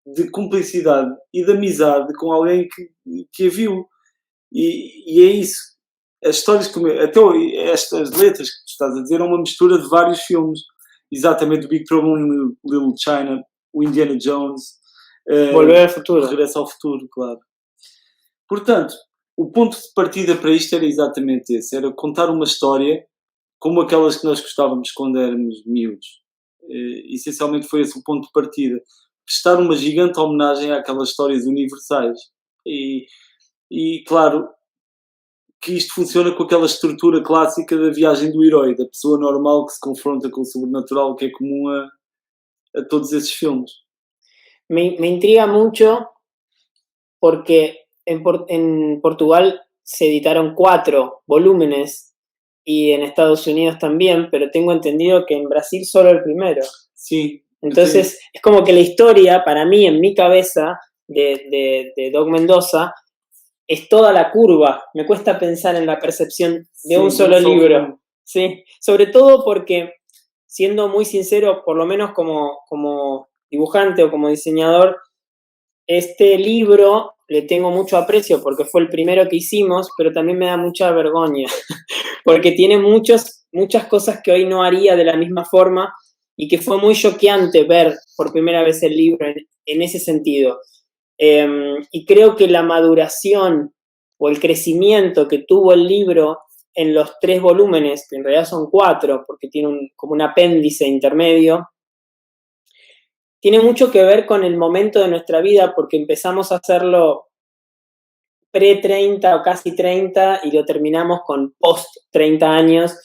de cumplicidade e de amizade com alguém que a viu. E é isso. As histórias, até estas letras que tu estás a dizer, é uma mistura de vários filmes. Exatamente, o Big Trouble in Little China, o Indiana Jones, Volver ao Futuro. Regresso ao Futuro, claro. Portanto, o ponto de partida para isto era exatamente esse, era contar uma história como aquelas que nós gostávamos quando éramos miúdos. Essencialmente foi esse o ponto de partida. Prestar uma gigante homenagem àquelas histórias universais. E claro, que isto funciona com aquela estrutura clássica da viagem do herói, da pessoa normal que se confronta com o sobrenatural, que é comum a todos esses filmes. Me intriga mucho porque en Portugal se editaron 4 volúmenes y en Estados Unidos también, pero tengo entendido que en Brasil solo el primero. Sí. Entonces, es como que la historia, para mí, en mi cabeza, de Doc Mendoza, es toda la curva. Me cuesta pensar en la percepción de un solo libro. Sí, sobre todo porque, siendo muy sincero, por lo menos como dibujante o como diseñador, este libro le tengo mucho aprecio porque fue el primero que hicimos, pero también me da mucha vergüenza, porque tiene muchas cosas que hoy no haría de la misma forma y que fue muy choqueante ver por primera vez el libro en ese sentido. Y creo que la maduración o el crecimiento que tuvo el libro en los 3 volúmenes, que en realidad son 4, porque tiene como un apéndice intermedio, tiene mucho que ver con el momento de nuestra vida, porque empezamos a hacerlo pre-30 o casi 30 y lo terminamos con post-30 años,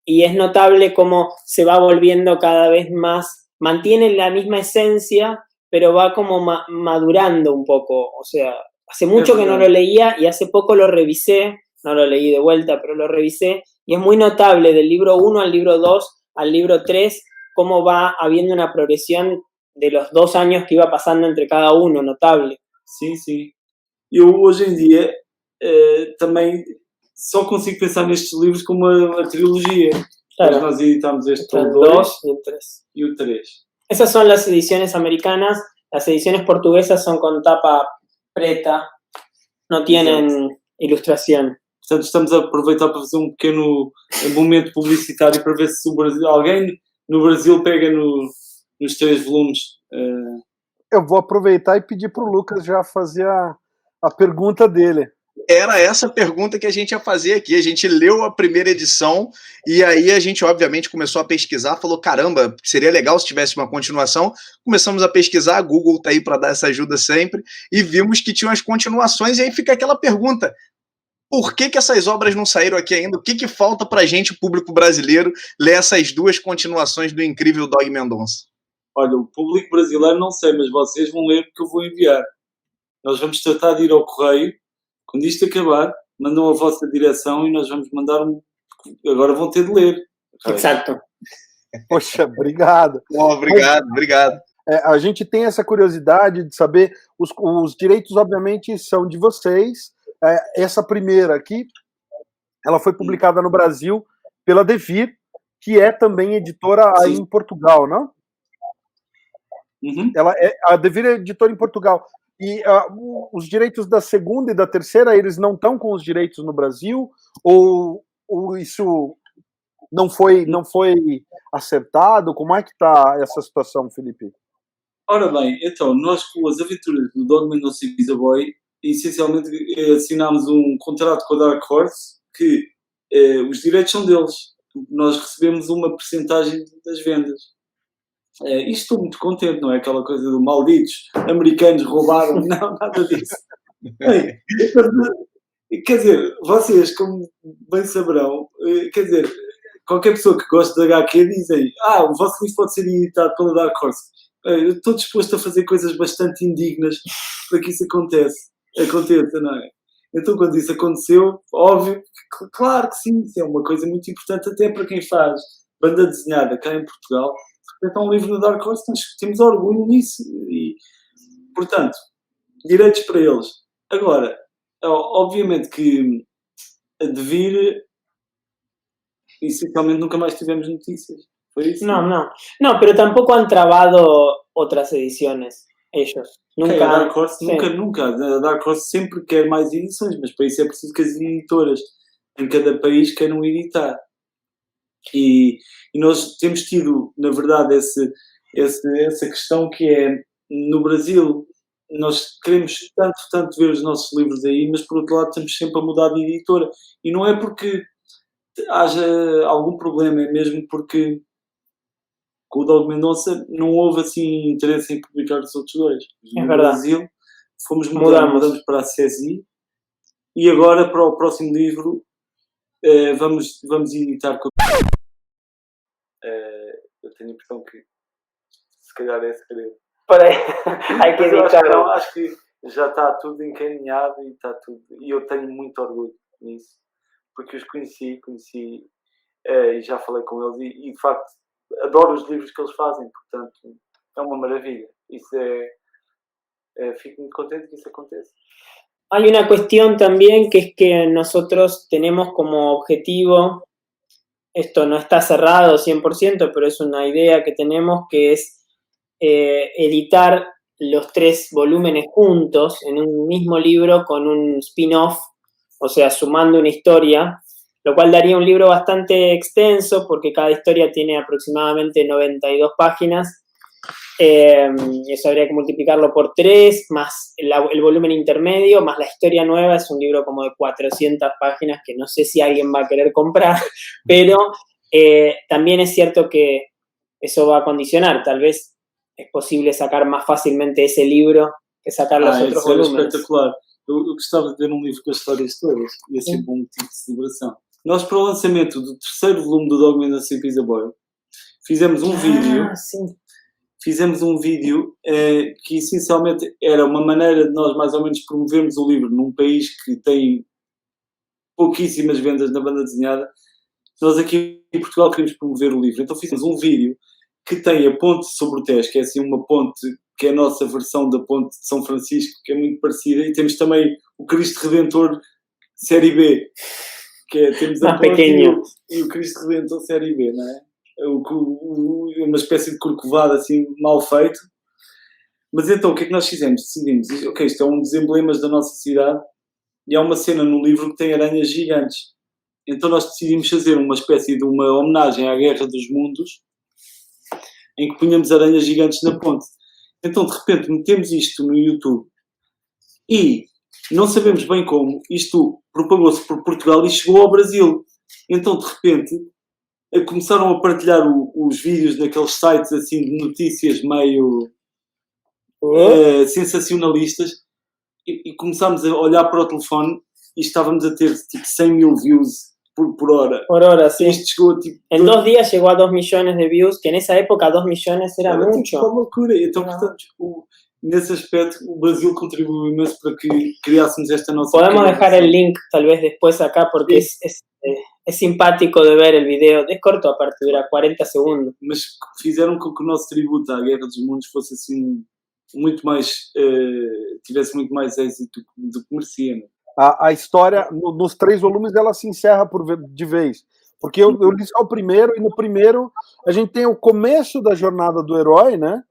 y es notable cómo se va volviendo cada vez más, mantiene la misma esencia, pero va como madurando un poco. O sea, hace mucho que no lo leía y hace poco lo revisé, no lo leí de vuelta, pero lo revisé, y es muy notable del libro 1 al libro 2 al libro 3, cómo va habiendo una progresión de los 2 años que iba pasando entre cada uno, notable. Sim, sim. Eu, hoje em dia, também só consigo pensar nestes livros como uma trilogia. Claro. Nós editamos este El o 2 2 y el 3. e o 3. Esas son las ediciones americanas. Las ediciones portuguesas son con tapa preta, no tienen ilustración. Portanto, estamos a aproveitar para fazer um pequeno momento publicitário para ver se o Brasil, alguém no Brasil pega nos 3 volumes. Eu vou aproveitar e pedir para o Lucas já fazer a pergunta dele. Era essa pergunta que a gente ia fazer aqui. A gente leu a primeira edição e aí a gente, obviamente, começou a pesquisar, falou, caramba, seria legal se tivesse uma continuação. Começamos a pesquisar, a Google tá aí para dar essa ajuda sempre, e vimos que tinham as continuações, e aí fica aquela pergunta, por que essas obras não saíram aqui ainda? O que falta pra gente, público brasileiro, ler essas 2 continuações do incrível Dog Mendonça? Olha, o público brasileiro não sei, mas vocês vão ler porque eu vou enviar. Nós vamos tratar de ir ao correio. Quando isto acabar, mandam a vossa direção e nós vamos mandar agora vão ter de ler. Exato. Poxa, obrigado. Obrigado. A gente tem essa curiosidade de saber, os direitos obviamente são de vocês. Essa primeira aqui, ela foi publicada no Brasil pela Devir, que é também editora aí em Portugal, não? Uhum. A Devir é editora em Portugal. E os direitos da segunda e da terceira, eles não estão com os direitos no Brasil? Ou isso não foi acertado? Como é que está essa situação, Felipe? Ora bem, então, nós com as aventuras do Dog Mendonça e Pizza Boy, essencialmente assinámos um contrato com a Dark Horse, que os direitos são deles. Nós recebemos uma percentagem das vendas. E estou muito contente, não é aquela coisa do malditos americanos roubaram, não, nada disso. Quer dizer, vocês, como bem saberão, quer dizer, qualquer pessoa que gosta de HQ dizem, o vosso livro pode ser editado pela Dark Horse. Eu estou disposto a fazer coisas bastante indignas para que isso aconteça, não é? Então, quando isso aconteceu, óbvio, claro que sim, isso é uma coisa muito importante até para quem faz banda desenhada cá em Portugal. De repente há um livro no Dark Horse, nós temos orgulho nisso e, portanto, direitos para eles. Agora, obviamente que de vir, essencialmente nunca mais tivemos notícias. Foi isso? No, pero tampoco han trabado otras ediciones, ellos. Nunca. A Dark Horse sí. nunca. A Dark Horse sempre quer mais edições, mas para isso é preciso que as editoras em cada país queiram editar. E nós temos tido, na verdade, essa questão que é, no Brasil, nós queremos tanto ver os nossos livros aí, mas por outro lado estamos sempre a mudar de editora. E não é porque haja algum problema, é mesmo porque com o Dog Mendonça não houve assim interesse em publicar os outros dois. É no verdade. Brasil fomos mudamos para a CESI e agora para o próximo livro vamos editar com eu tenho a impressão que se calhar é segredo. Por ahí hay que editarlo. Acho que já está tudo encaminhado e está tudo. E eu tenho muito orgulho nisso, porque os conheci e já falei com eles e de facto adoro os livros que eles fazem, portanto é uma maravilha. Isso fico muito contente que isso aconteça. Hay una cuestión también que es que nosotros tenemos como objetivo, esto no está cerrado 100%, pero es una idea que tenemos, que es editar los 3 volúmenes juntos en un mismo libro con un spin-off, o sea, sumando una historia, lo cual daría un libro bastante extenso porque cada historia tiene aproximadamente 92 páginas. Eso habría que multiplicarlo por 3, más el volumen intermedio, más la historia nueva. Es un libro como de 400 páginas que no sé si alguien va a querer comprar, pero también es cierto que eso va a condicionar. Tal vez es posible sacar más fácilmente esse livro que sacar los otros volúmenes. Espetacular. Eu gostava de ver um livro com as histórias todas. Ia ser um motivo de celebração. Nós, para o lançamento do 3º volume do Dog Mendonça e Pizza Boy, fizemos um vídeo. Sim. Fizemos um vídeo que essencialmente era uma maneira de nós mais ou menos promovermos o livro num país que tem pouquíssimas vendas na banda desenhada. Nós aqui em Portugal queremos promover o livro, então fizemos um vídeo que tem a ponte sobre o Tejo, que é assim uma ponte que é a nossa versão da ponte de São Francisco, que é muito parecida, e temos também o Cristo Redentor Série B, que é, temos a ponte e o Cristo Redentor Série B, não é? Uma espécie de corcovado assim mal feito. Mas então o que é que nós fizemos? Decidimos, ok, isto é um dos emblemas da nossa cidade e há uma cena no livro que tem aranhas gigantes. Então nós decidimos fazer uma espécie de uma homenagem à Guerra dos Mundos em que punhamos aranhas gigantes na ponte. Então de repente metemos isto no YouTube e não sabemos bem como isto propagou-se por Portugal e chegou ao Brasil. Então de repente começaram a partilhar os vídeos naqueles sites assim de notícias meio sensacionalistas e começámos a olhar para o telefone e estávamos a ter tipo 100 mil views por hora. Por hora, sim. Isto chegou tipo... En 2 días llegó a 2 millones de views, que en esa época 2 millones era mucho. Tipo, uma loucura. Então, portanto, nesse aspecto, o Brasil contribuiu imenso para que criássemos esta nossa... Podemos dejar el link tal vez después acá porque es simpático de ver el video. Es corto, aparte, dura 40 segundos. Mas fizeram com que o nosso tributo à Guerra dos Mundos fosse assim muito mais... tivesse muito mais êxito do que merecia, né? A história, nos 3 volumes, ela se encerra de vez. Porque eu li só o primeiro, e no primeiro a gente tem o começo da jornada do herói, né?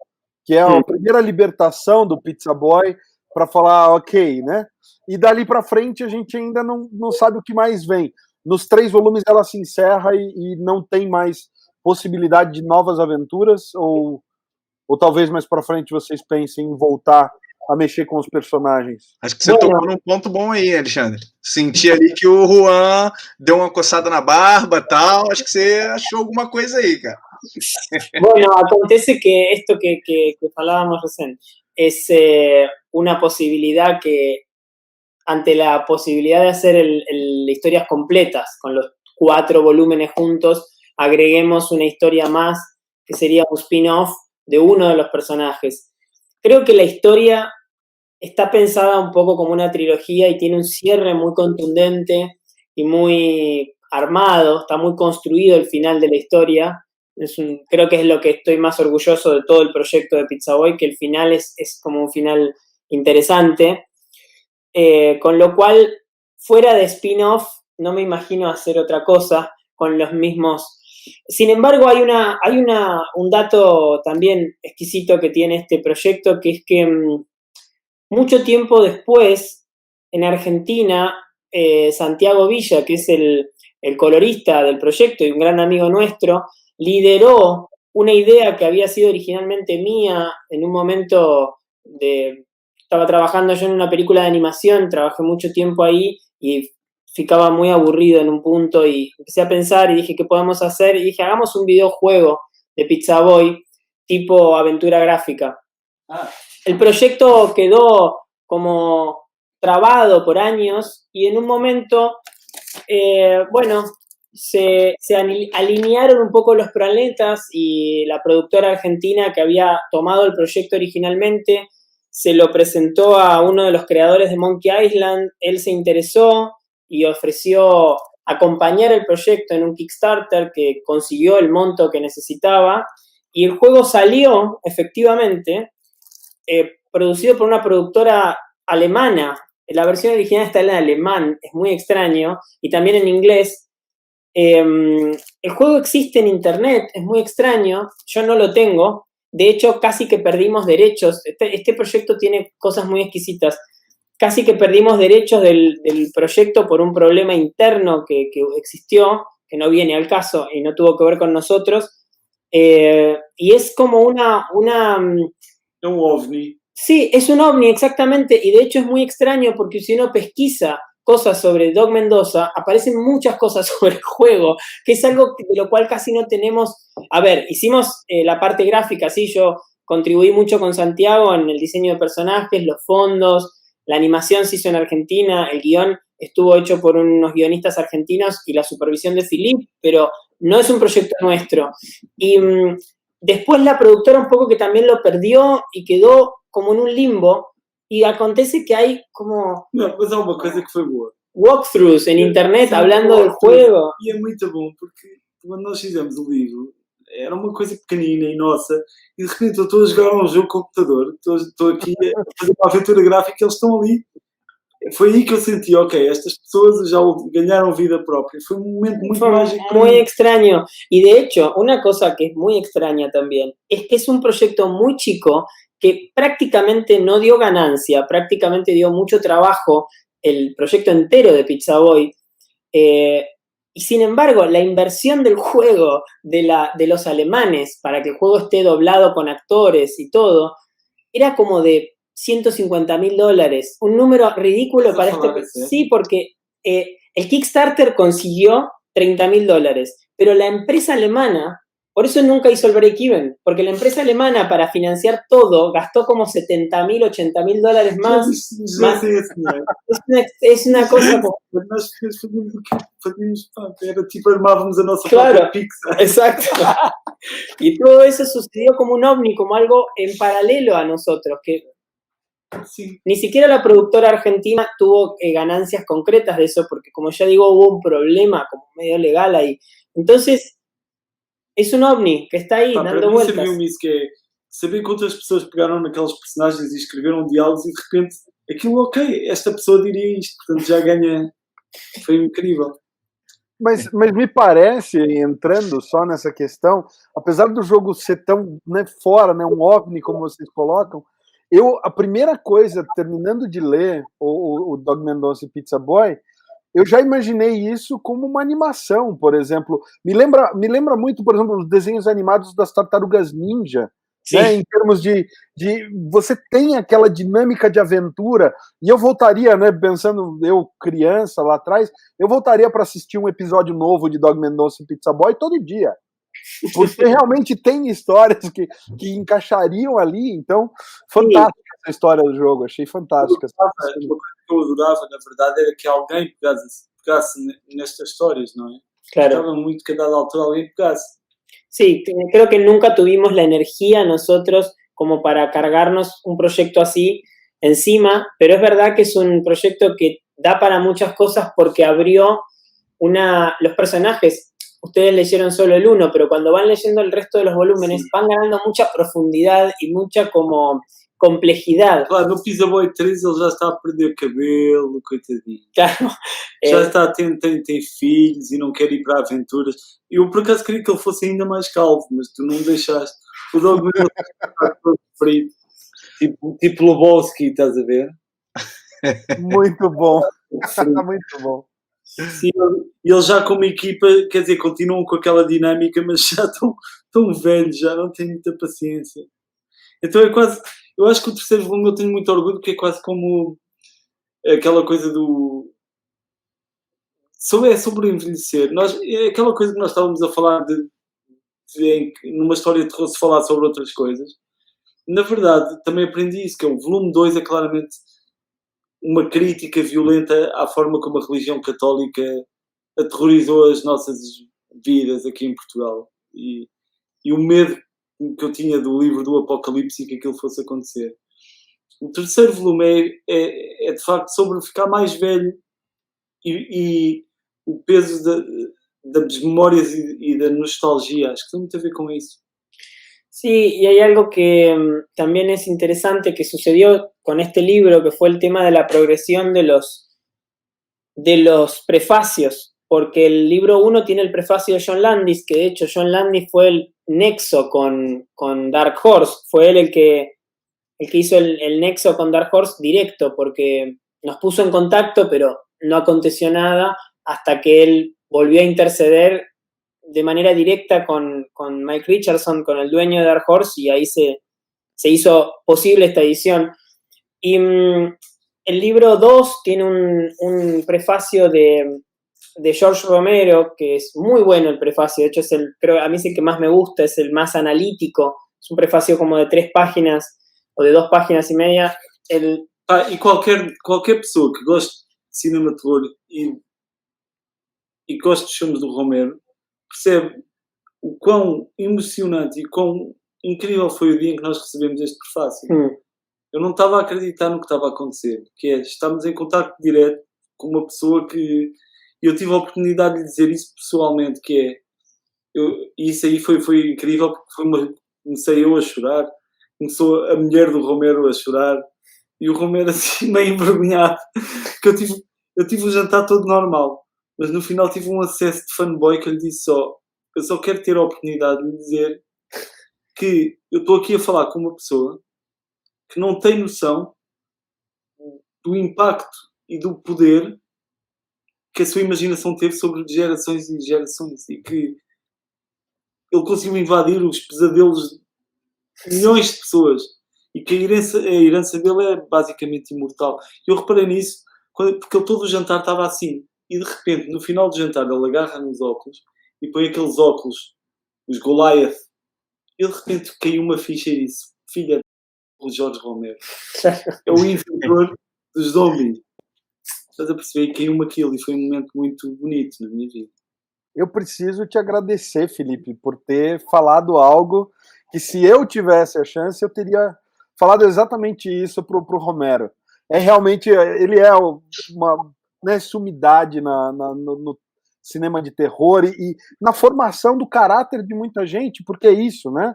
Que é a primeira libertação do Pizza Boy para falar, ok, né? E dali para frente a gente ainda não sabe o que mais vem. Nos 3 volumes ela se encerra e não tem mais possibilidade de novas aventuras? Ou talvez mais para frente vocês pensem em voltar a mexer com os personagens? Acho que você tocou num ponto bom aí, Alexandre. Senti ali que o Juan deu uma coçada na barba e tal. Acho que você achou alguma coisa aí, cara. Bueno, acontece que esto que hablábamos recién es una posibilidad que, ante la posibilidad de hacer historias completas con los 4 volúmenes juntos, agreguemos una historia más que sería un spin-off de uno de los personajes. Creo que la historia está pensada un poco como una trilogía y tiene un cierre muy contundente y muy armado, está muy construido el final de la historia. Creo que es lo que estoy más orgulloso de todo el proyecto de Pizza Boy, que el final es como un final interesante. Con lo cual, fuera de spin-off, no me imagino hacer otra cosa con los mismos. Sin embargo, hay un dato también exquisito que tiene este proyecto, que es que mucho tiempo después, en Argentina, Santiago Villa, que es el colorista del proyecto y un gran amigo nuestro, lideró una idea que había sido originalmente mía en un momento estaba trabajando yo en una película de animación, trabajé mucho tiempo ahí y ficaba muy aburrido en un punto y empecé a pensar y dije, ¿qué podemos hacer? Y dije, hagamos un videojuego de Pizza Boy tipo aventura gráfica. El proyecto quedó como trabado por años y en un momento, se alinearon un poco los planetas y la productora argentina que había tomado el proyecto originalmente se lo presentó a uno de los creadores de Monkey Island, él se interesó y ofreció acompañar el proyecto en un Kickstarter que consiguió el monto que necesitaba y el juego salió efectivamente producido por una productora alemana. La versión original está en alemán, es muy extraño, y también en inglés. El juego existe en internet, es muy extraño, yo no lo tengo, de hecho casi que perdimos derechos, este proyecto tiene cosas muy exquisitas, casi que perdimos derechos del proyecto por un problema interno que existió, que no viene al caso y no tuvo que ver con nosotros, y es como un ovni. Sí, es un ovni, exactamente, y de hecho es muy extraño porque si uno pesquisa cosas sobre Doc Mendoza, aparecen muchas cosas sobre el juego, que es algo de lo cual casi no tenemos. A ver, hicimos la parte gráfica, sí, yo contribuí mucho con Santiago en el diseño de personajes, los fondos, la animación se hizo en Argentina, el guión estuvo hecho por unos guionistas argentinos y la supervisión de Philippe, pero no es un proyecto nuestro. Y después la productora un poco que también lo perdió y quedó como en un limbo, y acontece que hay como... Não, mas há uma coisa que foi boa. Walkthroughs en internet Sim, hablando del juego. E é muito bom, porque quando nós fizemos o livro, era uma coisa pequenina e nossa, e de repente eu estou a jogar um jogo computador, estou aqui a fazer uma aventura gráfica e eles estão ali. Foi aí que eu senti, ok, estas pessoas já ganharon vida propia. Fue un momento muy mágico. Muy extraño. Y de hecho, una cosa que es muy extraña también, es que es un proyecto muy chico que prácticamente no dio ganancia, prácticamente dio mucho trabajo el proyecto entero de Pizza Boy. Y sin embargo, la inversión del juego de los alemanes para que el juego esté doblado con actores y todo, era como de $150,000, un número ridículo para este. Sí, porque el Kickstarter consiguió $30,000, pero la empresa alemana, por eso nunca hizo el break-even, porque la empresa alemana para financiar todo gastó como $70,000, $80,000 más. Es una cosa como... Nós fazíamos, era tipo armávamos a nossa própria pizza. Exacto. Y todo eso sucedió como un ovni, como algo en paralelo a nosotros, que sí. Ni siquiera la productora argentina tuvo ganancias concretas de eso, porque como ya digo, hubo un problema como medio legal ahí. Entonces, es un ovni que está aí, dando vueltas. Sabiam isso, que é saber quantas pessoas pegaram naqueles personagens e escreveram diálogos e de repente aquilo, ok, esta pessoa diria isto, portanto já ganha. Foi incrível. Mas me parece, entrando só nessa questão, apesar do jogo ser tão, né, fora, né, um ovni, como vocês colocam, a primeira coisa, terminando de ler o Doc Mendoza e Pizza Boy, eu já imaginei isso como uma animação, por exemplo. Me lembra muito, por exemplo, os desenhos animados das Tartarugas Ninja, né, em termos de você tem aquela dinâmica de aventura, e eu voltaria, né, pensando, eu criança lá atrás, eu voltaria para assistir um episódio novo de Doc Mendoza e Pizza Boy todo dia, porque realmente tem histórias que encaixariam ali. Então, fantástica essa história do jogo, achei fantástica. Uma coisa que eu adorava, na verdade, era que alguém pegasse nestas histórias, não é? Claro. Estava muito que a dada altura alguém pegasse. Sí, creo que nunca tuvimos la energía nosotros como para cargarnos un proyecto así encima, pero es verdad que es un proyecto que da para muchas cosas porque abrió los personajes. Ustedes leyeron solo el 1, pero cuando van leyendo el resto de los volúmenes van ganando mucha profundidad y mucha como complejidad. Claro, no Pizza Boy 3 ele já está a perder cabelo, coitadinho. Claro. Já está, tem filhos e não quer ir para aventuras. Eu, por acaso, queria que ele fosse ainda mais calvo, mas tu não deixaste. O Dog está todo frio. Tipo Lebowski, estás a ver? Muito bom. Muito bom. Sim, eles já como equipa, quer dizer, continuam com aquela dinâmica, mas já estão velhos, já não têm muita paciência. Então é quase... Eu acho que o terceiro volume eu tenho muito orgulho, porque é quase como aquela coisa do... É sobre envelhecer. É aquela coisa que nós estávamos a falar numa história de terror se falar sobre outras coisas. Na verdade, também aprendi isso, que é o volume 2 é claramente uma crítica violenta à forma como a religião católica aterrorizou as nossas vidas aqui em Portugal. E o medo que eu tinha do livro do Apocalipse e que aquilo fosse acontecer. O terceiro volume é de facto sobre ficar mais velho e o peso das memórias y da nostalgia. Acho que tem muito a ver com isso. Sí, y hay algo que también es interesante que sucedió con este libro, que fue el tema de la progresión de los prefacios, porque el libro 1 tiene el prefacio de John Landis, que de hecho John Landis fue el nexo con Dark Horse, fue él el que hizo el nexo con Dark Horse directo, porque nos puso en contacto, pero no aconteció nada hasta que él volvió a interceder de manera directa con Mike Richardson, con el dueño de Dark Horse, y ahí se hizo posible esta edición. Y el libro 2 tiene un prefacio de George Romero, que es muy bueno el prefacio, de hecho creo a mí es el que más me gusta, es el más analítico, es un prefacio como de 3 páginas o de 2 páginas y media. E qualquer pessoa que goste de cinema de terror e goste dos filmes do Romero percebe o quão emocionante e quão incrível foi o dia em que nós recebemos este prefácio. Eu não estava a acreditar no que estava a acontecer, que é, estamos em contacto direto com uma pessoa que eu tive a oportunidade de dizer isso pessoalmente, que é, e isso aí foi incrível, porque comecei eu a chorar, começou a mulher do Romero a chorar, e o Romero assim meio envergonhado, que eu tive o jantar todo normal, mas no final tive um acesso de fanboy que eu lhe disse eu só quero ter a oportunidade de lhe dizer que eu estou aqui a falar com uma pessoa que não tem noção do impacto e do poder que a sua imaginação teve sobre gerações e gerações, e que ele conseguiu invadir os pesadelos de milhões de pessoas, e que a herança dele é basicamente imortal. Eu reparei nisso porque todo o jantar estava assim, e de repente no final do jantar ele agarra nos óculos e põe aqueles óculos, os Goliath, e de repente caiu uma ficha e disse: filha do Jorge Romero é o inventor dos zombies. Estás a perceber? E caiu-me aquilo, e foi um momento muito bonito na minha vida. Eu preciso te agradecer, Felipe, por ter falado algo que, se eu tivesse a chance, eu teria falado exatamente isso pro Romero. Realmente, ele é uma sumidade no cinema de terror e na formação do caráter de muita gente, porque é isso, né?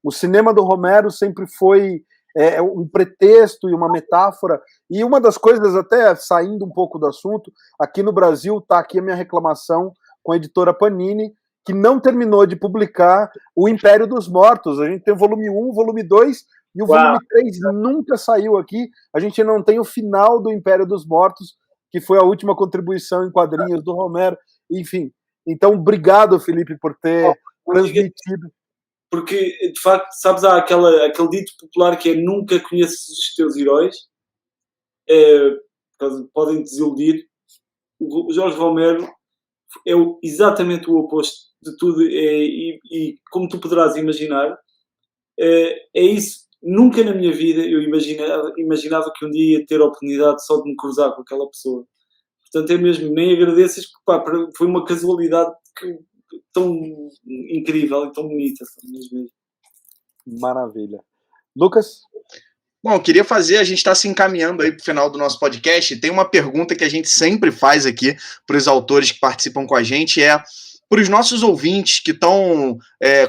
O cinema do Romero sempre foi um pretexto e uma metáfora, e uma das coisas, até saindo um pouco do assunto, aqui no Brasil está aqui a minha reclamação com a editora Panini, que não terminou de publicar o Império dos Mortos. A gente tem o volume 1, o volume 2, e o volume 3 nunca saiu aqui. A gente não tem o final do Império dos Mortos, que foi a última contribuição em quadrinhos do Romero. Enfim, então obrigado, Felipe, por ter transmitido. Porque, de facto, sabes, há aquele dito popular que é: nunca conheces os teus heróis, podem desiludir. O Jorge Romero é exatamente o oposto de tudo, e como tu poderás imaginar, é isso. Nunca na minha vida eu imaginava que um dia ia ter a oportunidade só de me cruzar com aquela pessoa. Portanto, é mesmo, nem agradeças, porque foi uma casualidade tão incrível e tão bonita. Mesmo. Maravilha. Lucas? Bom, eu queria fazer, a gente está se encaminhando aí para o final do nosso podcast, tem uma pergunta que a gente sempre faz aqui para os autores que participam com a gente, para os nossos ouvintes que estão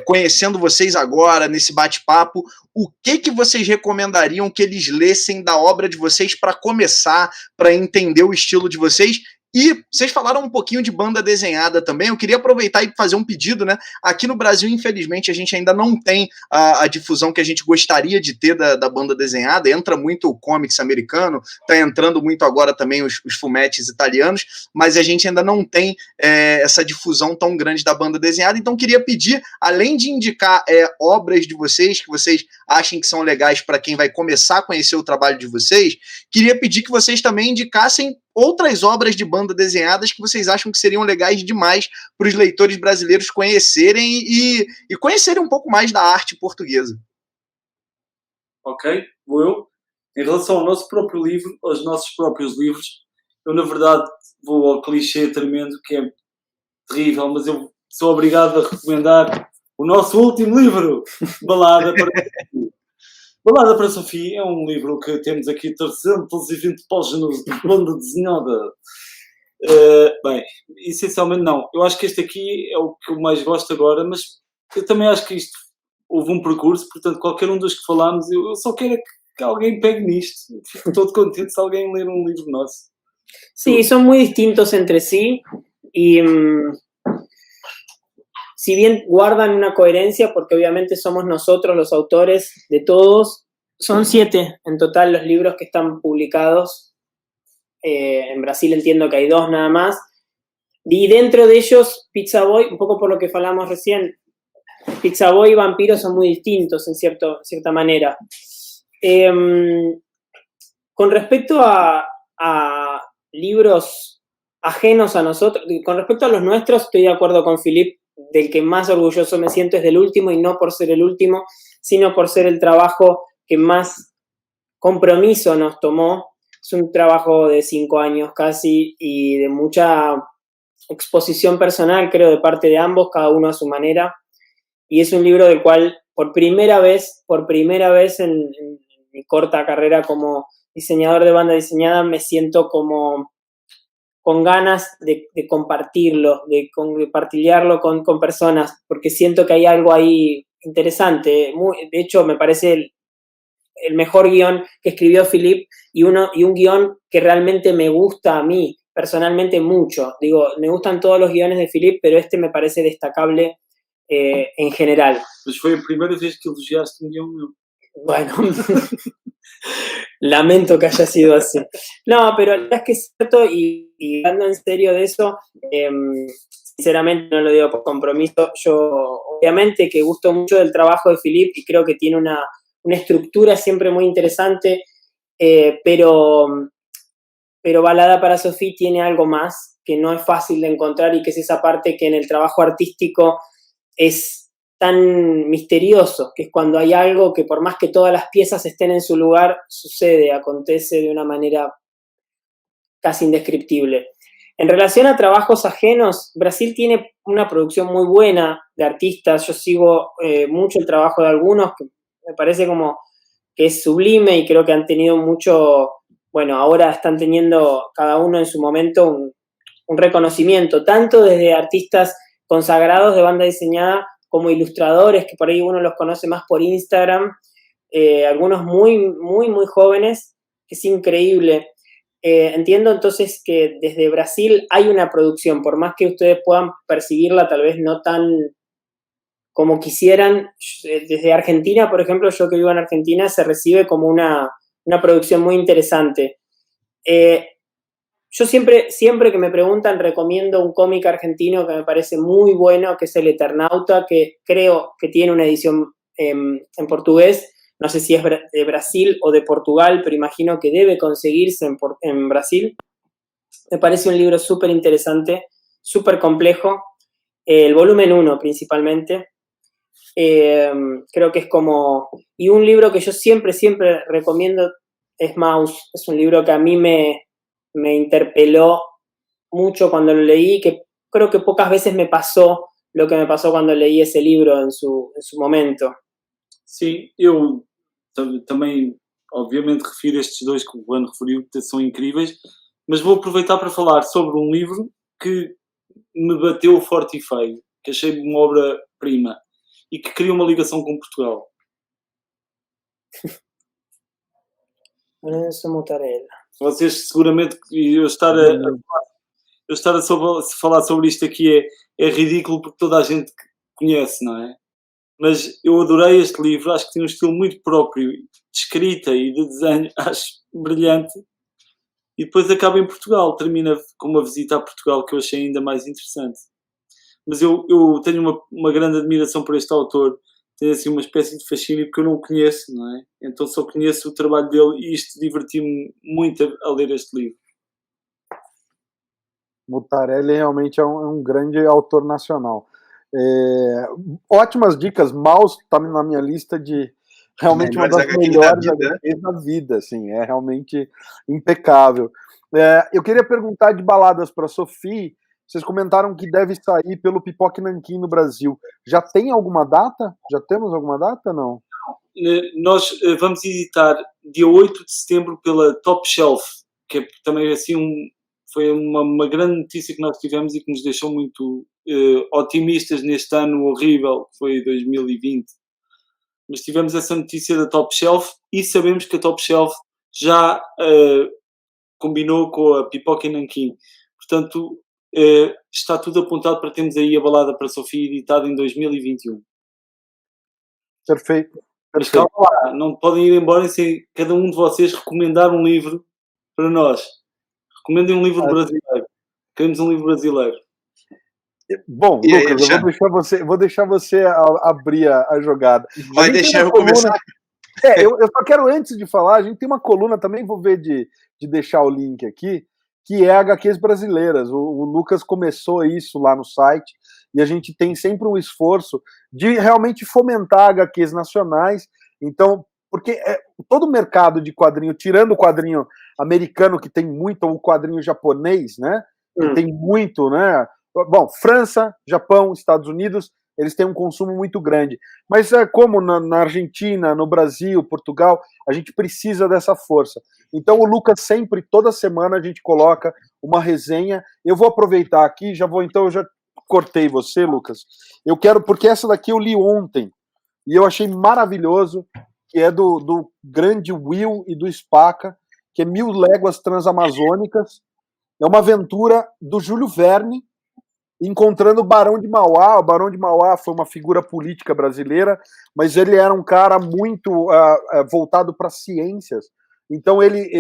conhecendo vocês agora, nesse bate-papo, o que vocês recomendariam que eles lessem da obra de vocês para começar, para entender o estilo de vocês? E vocês falaram um pouquinho de banda desenhada também, eu queria aproveitar e fazer um pedido, né? Aqui no Brasil, infelizmente, a gente ainda não tem a difusão que a gente gostaria de ter da banda desenhada, entra muito o comics americano, tá entrando muito agora também os fumettes italianos, mas a gente ainda não tem essa difusão tão grande da banda desenhada, então queria pedir, além de indicar obras de vocês, que vocês achem que são legais para quem vai começar a conhecer o trabalho de vocês, queria pedir que vocês também indicassem outras obras de banda desenhadas que vocês acham que seriam legais demais para os leitores brasileiros conhecerem e conhecerem um pouco mais da arte portuguesa. Ok, vou eu. Em relação ao nosso próprio livro, aos nossos próprios livros, eu na verdade vou ao clichê tremendo, que é terrível, mas eu sou obrigado a recomendar o nosso último livro, Balada para Sofia. Balada para Sofia é um livro que temos aqui 320 páginas de banda desenhada. Bem, essencialmente não. Eu acho que este aqui é o que eu mais gosto agora, mas eu também acho que isto houve um percurso, portanto, qualquer um dos que falámos, eu só quero que alguém pegue nisto. Fico todo contente se alguém ler um livro nosso. Sí, son muy distintos entre sí y si bien guardan una coherencia, porque obviamente somos nosotros los autores de todos, son 7 en total los libros que están publicados. En Brasil entiendo que hay 2 nada más. Y dentro de ellos, Pizza Boy, un poco por lo que hablamos recién, Pizza Boy y Vampiro son muy distintos en cierta manera. Con respecto a libros ajenos a nosotros, con respecto a los nuestros, estoy de acuerdo con Philip, del que más orgulloso me siento es del último, y no por ser el último, sino por ser el trabajo que más compromiso nos tomó. Es un trabajo de 5 años casi y de mucha exposición personal, creo, de parte de ambos, cada uno a su manera. Y es un libro del cual por primera vez en mi corta carrera como diseñador de banda diseñada me siento como con ganas de compartirlo, de compartirlo con personas, porque siento que hay algo ahí interesante. De hecho, me parece el mejor guión que escribió Philip y un guión que realmente me gusta a mí, personalmente mucho. Digo, me gustan todos los guiones de Philip, pero este me parece destacable en general. Mas foi a primeira vez que elogiaste um guião meu. Bueno, lamento que haya sido así. No, pero la verdad es que es cierto, y hablando en serio de eso, sinceramente no lo digo por compromiso, yo obviamente que gusto mucho del trabajo de Philip y creo que tiene una estructura siempre muy interesante, pero Balada para Sofía tiene algo más que no es fácil de encontrar y que es esa parte que en el trabajo artístico es tan misterioso, que es cuando hay algo que por más que todas las piezas estén en su lugar, sucede, acontece de una manera casi indescriptible. En relación a trabajos ajenos, Brasil tiene una producción muy buena de artistas. Yo sigo mucho el trabajo de algunos que me parece como que es sublime y creo que han tenido mucho, bueno, ahora están teniendo cada uno en su momento un reconocimiento, tanto desde artistas consagrados de banda diseñada como ilustradores, que por ahí uno los conoce más por Instagram, algunos muy, muy, muy jóvenes, es increíble. Entiendo entonces que desde Brasil hay una producción, por más que ustedes puedan percibirla tal vez no tan como quisieran. Desde Argentina, por ejemplo, yo que vivo en Argentina, se recibe como una producción muy interesante. Yo siempre que me preguntan recomiendo un cómic argentino que me parece muy bueno, que es El Eternauta, que creo que tiene una edición en portugués. No sé si es de Brasil o de Portugal, pero imagino que debe conseguirse en Brasil. Me parece un libro súper interesante, súper complejo. El volumen 1 principalmente. Creo que es como... Y un libro que yo siempre recomiendo es Maus. Es un libro que a mí me interpeló mucho cuando lo leí, que creo que pocas veces me pasó lo que me pasó cuando leí ese libro en su momento. Sim, eu também obviamente refiro estes dois que o Juan referiu, que são incríveis, mas vou aproveitar para falar sobre um livro que me bateu forte e feio, que achei uma obra-prima e que cria uma ligação com Portugal. Lorenzo Mutarella. Vocês seguramente, eu estar a falar sobre isto aqui é ridículo porque toda a gente conhece, não é? Mas eu adorei este livro, acho que tem um estilo muito próprio de escrita e de desenho, acho brilhante. E depois acaba em Portugal, termina com uma visita a Portugal que eu achei ainda mais interessante. Mas eu tenho uma grande admiração por este autor, tenho assim uma espécie de fascínio porque eu não o conheço, não é? Então só conheço o trabalho dele e isto divertiu-me muito a ler este livro. Mutarelli realmente é um grande autor nacional. Ótimas dicas, Maus está na minha lista de realmente uma das melhores HQs da vida, assim, é realmente impecável. Eu queria perguntar de baladas para a Sophie, vocês comentaram que deve sair pelo Pipoque Nanquim no Brasil. Já tem alguma data? Já temos alguma data, não? Nós vamos editar dia 8 de setembro pela Top Shelf, que é também assim foi uma grande notícia que nós tivemos e que nos deixou muito otimistas neste ano horrível, que foi 2020. Mas tivemos essa notícia da Top Shelf e sabemos que a Top Shelf já combinou com a Pipoca e Nanquim. Portanto, está tudo apontado para termos aí a balada para a Sofia editada em 2021. Perfeito. Mas calma lá, não podem ir embora sem cada um de vocês recomendar um livro para nós. Recomendem um livro brasileiro. Queremos um livro brasileiro. Bom, e Lucas, aí, eu vou deixar você abrir a jogada. Vai deixar eu começar? Eu só quero, antes de falar, a gente tem uma coluna também, vou ver de deixar o link aqui, que é HQs brasileiras. O Lucas começou isso lá no site e a gente tem sempre um esforço de realmente fomentar HQs nacionais. Então, porque todo o mercado de quadrinho, tirando o quadrinho americano, que tem muito, ou o quadrinho japonês, né? Que tem muito, né? Bom, França, Japão, Estados Unidos, eles têm um consumo muito grande. Mas como na Argentina, no Brasil, Portugal, a gente precisa dessa força. Então o Lucas sempre, toda semana, a gente coloca uma resenha. Eu vou aproveitar aqui, eu já cortei você, Lucas. Eu quero, porque essa daqui eu li ontem, e eu achei maravilhoso, que é do grande Will e do Spaca, que é 1000 Léguas Transamazônicas. É uma aventura do Júlio Verne, encontrando o Barão de Mauá. O Barão de Mauá foi uma figura política brasileira, mas ele era um cara muito voltado para ciências. Então ele,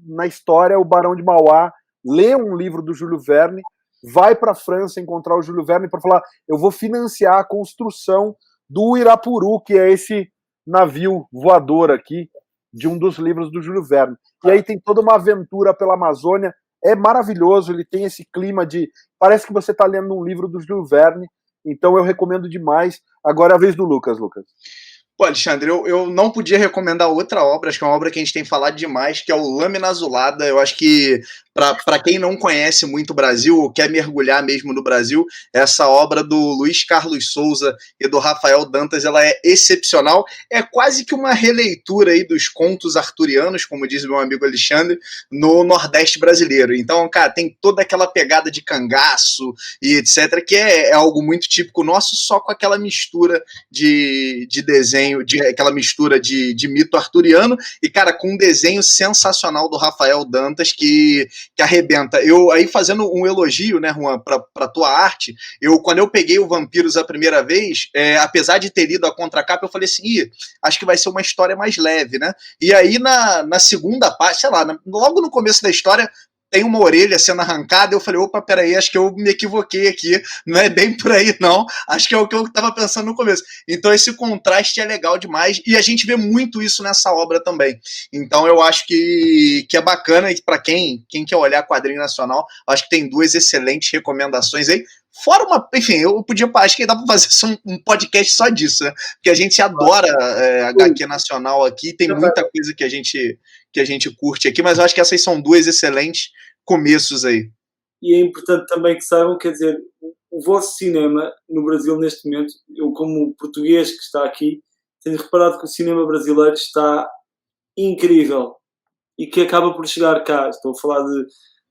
na história, o Barão de Mauá lê um livro do Júlio Verne, vai para a França encontrar o Júlio Verne para falar: eu vou financiar a construção do Irapuru, que é esse navio voador aqui, de um dos livros do Júlio Verne. E aí tem toda uma aventura pela Amazônia. É maravilhoso, ele tem esse clima de... Parece que você está lendo um livro do Júlio Verne, então eu recomendo demais. Agora é a vez do Lucas. Pô, Alexandre, eu não podia recomendar outra obra, acho que é uma obra que a gente tem falado demais, que é o Lâmina Azulada. Eu acho que, para quem não conhece muito o Brasil, ou quer mergulhar mesmo no Brasil, essa obra do Luiz Carlos Souza e do Rafael Dantas, ela é excepcional. É quase que uma releitura aí dos contos arturianos, como diz meu amigo Alexandre, no Nordeste brasileiro. Então, cara, tem toda aquela pegada de cangaço e etc, que é algo muito típico nosso, só com aquela mistura de desenho, aquela mistura de mito arturiano, e, cara, com um desenho sensacional do Rafael Dantas que arrebenta. Eu aí fazendo um elogio, né, Juan, pra tua arte, quando eu peguei o Vampiros a primeira vez, apesar de ter lido a contracapa, eu falei assim, acho que vai ser uma história mais leve, né? E aí na segunda parte, sei lá, logo no começo da história, tem uma orelha sendo arrancada, eu falei, opa, peraí, acho que eu me equivoquei aqui, não é bem por aí não, acho que é o que eu estava pensando no começo. Então esse contraste é legal demais, e a gente vê muito isso nessa obra também. Então eu acho que é bacana, e para quem quer olhar quadrinho nacional, acho que tem 2 excelentes recomendações aí, fora enfim, eu podia, acho que dá para fazer um podcast só disso, né? Porque a gente adora HQ nacional aqui, tem muita coisa que a gente curte aqui, mas eu acho que essas são 2 excelentes começos aí. E é importante também que saibam, quer dizer, o vosso cinema no Brasil neste momento, eu como português que está aqui, tenho reparado que o cinema brasileiro está incrível e que acaba por chegar cá. Estou a falar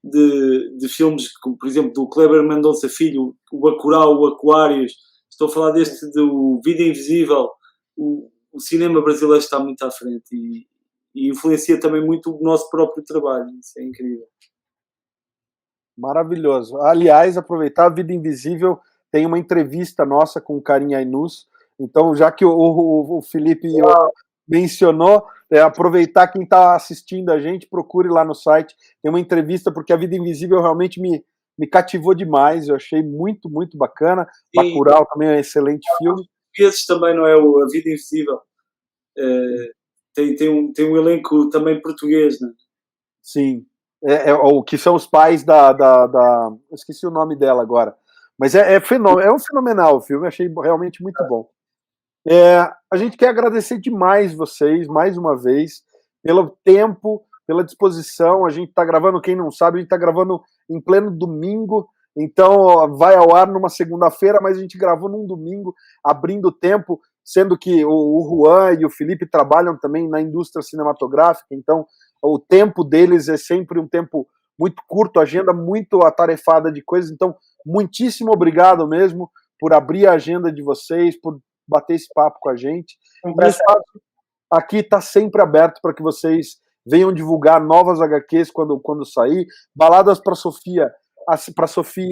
de filmes como, por exemplo, do Kleber Mendonça Filho, o Bacurau, o Aquários. Estou a falar deste do Vida Invisível. O cinema brasileiro está muito à frente e influencia também muito o nosso próprio trabalho. Isso é incrível. Maravilhoso. Aliás, aproveitar, a Vida Invisível tem uma entrevista nossa com o Karim Ainus. Então, já que o Felipe mencionou, aproveitar quem está assistindo a gente, procure lá no site. Tem uma entrevista, porque a Vida Invisível realmente me cativou demais. Eu achei muito, muito bacana. Bacurau também é um excelente filme. Esses também, não é? A Vida Invisível. Tem um elenco também português, né? Sim. O que são os pais da eu esqueci o nome dela agora. Mas é um fenomenal o filme. Achei realmente muito bom. A gente quer agradecer demais vocês, mais uma vez, pelo tempo, pela disposição. A gente está gravando, quem não sabe, a gente está gravando em pleno domingo. Então, vai ao ar numa segunda-feira, mas a gente gravou num domingo, abrindo tempo, sendo que o Juan e o Felipe trabalham também na indústria cinematográfica, então o tempo deles é sempre um tempo muito curto, agenda muito atarefada de coisas. Então, muitíssimo obrigado mesmo por abrir a agenda de vocês, por bater esse papo com a gente. O espaço aqui está sempre aberto para que vocês venham divulgar novas HQs quando sair. Baladas para Sofia,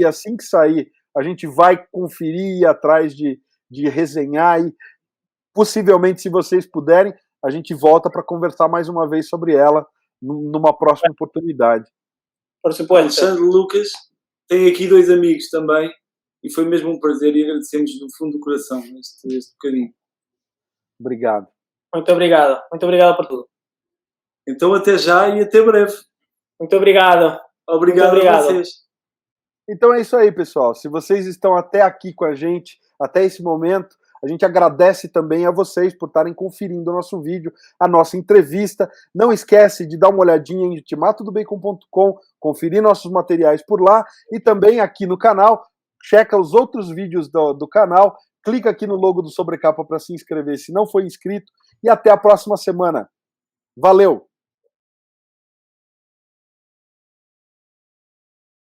assim que sair, a gente vai conferir e ir atrás de resenhar e, possivelmente, se vocês puderem, a gente volta para conversar mais uma vez sobre ela numa próxima oportunidade. Por supuesto. Alexandre Lucas tem aqui 2 amigos também e foi mesmo um prazer e agradecemos do fundo do coração este bocadinho. Obrigado. Muito obrigado por tudo. Então até já e até breve. Muito obrigado. Obrigado a vocês. Então é isso aí, pessoal. Se vocês estão até aqui com a gente, até esse momento, a gente agradece também a vocês por estarem conferindo o nosso vídeo, a nossa entrevista. Não esquece de dar uma olhadinha em ultimatodobacon.com, conferir nossos materiais por lá e também aqui no canal. Checa os outros vídeos do canal, clica aqui no logo do Sobrecapa para se inscrever se não for inscrito e até a próxima semana. Valeu!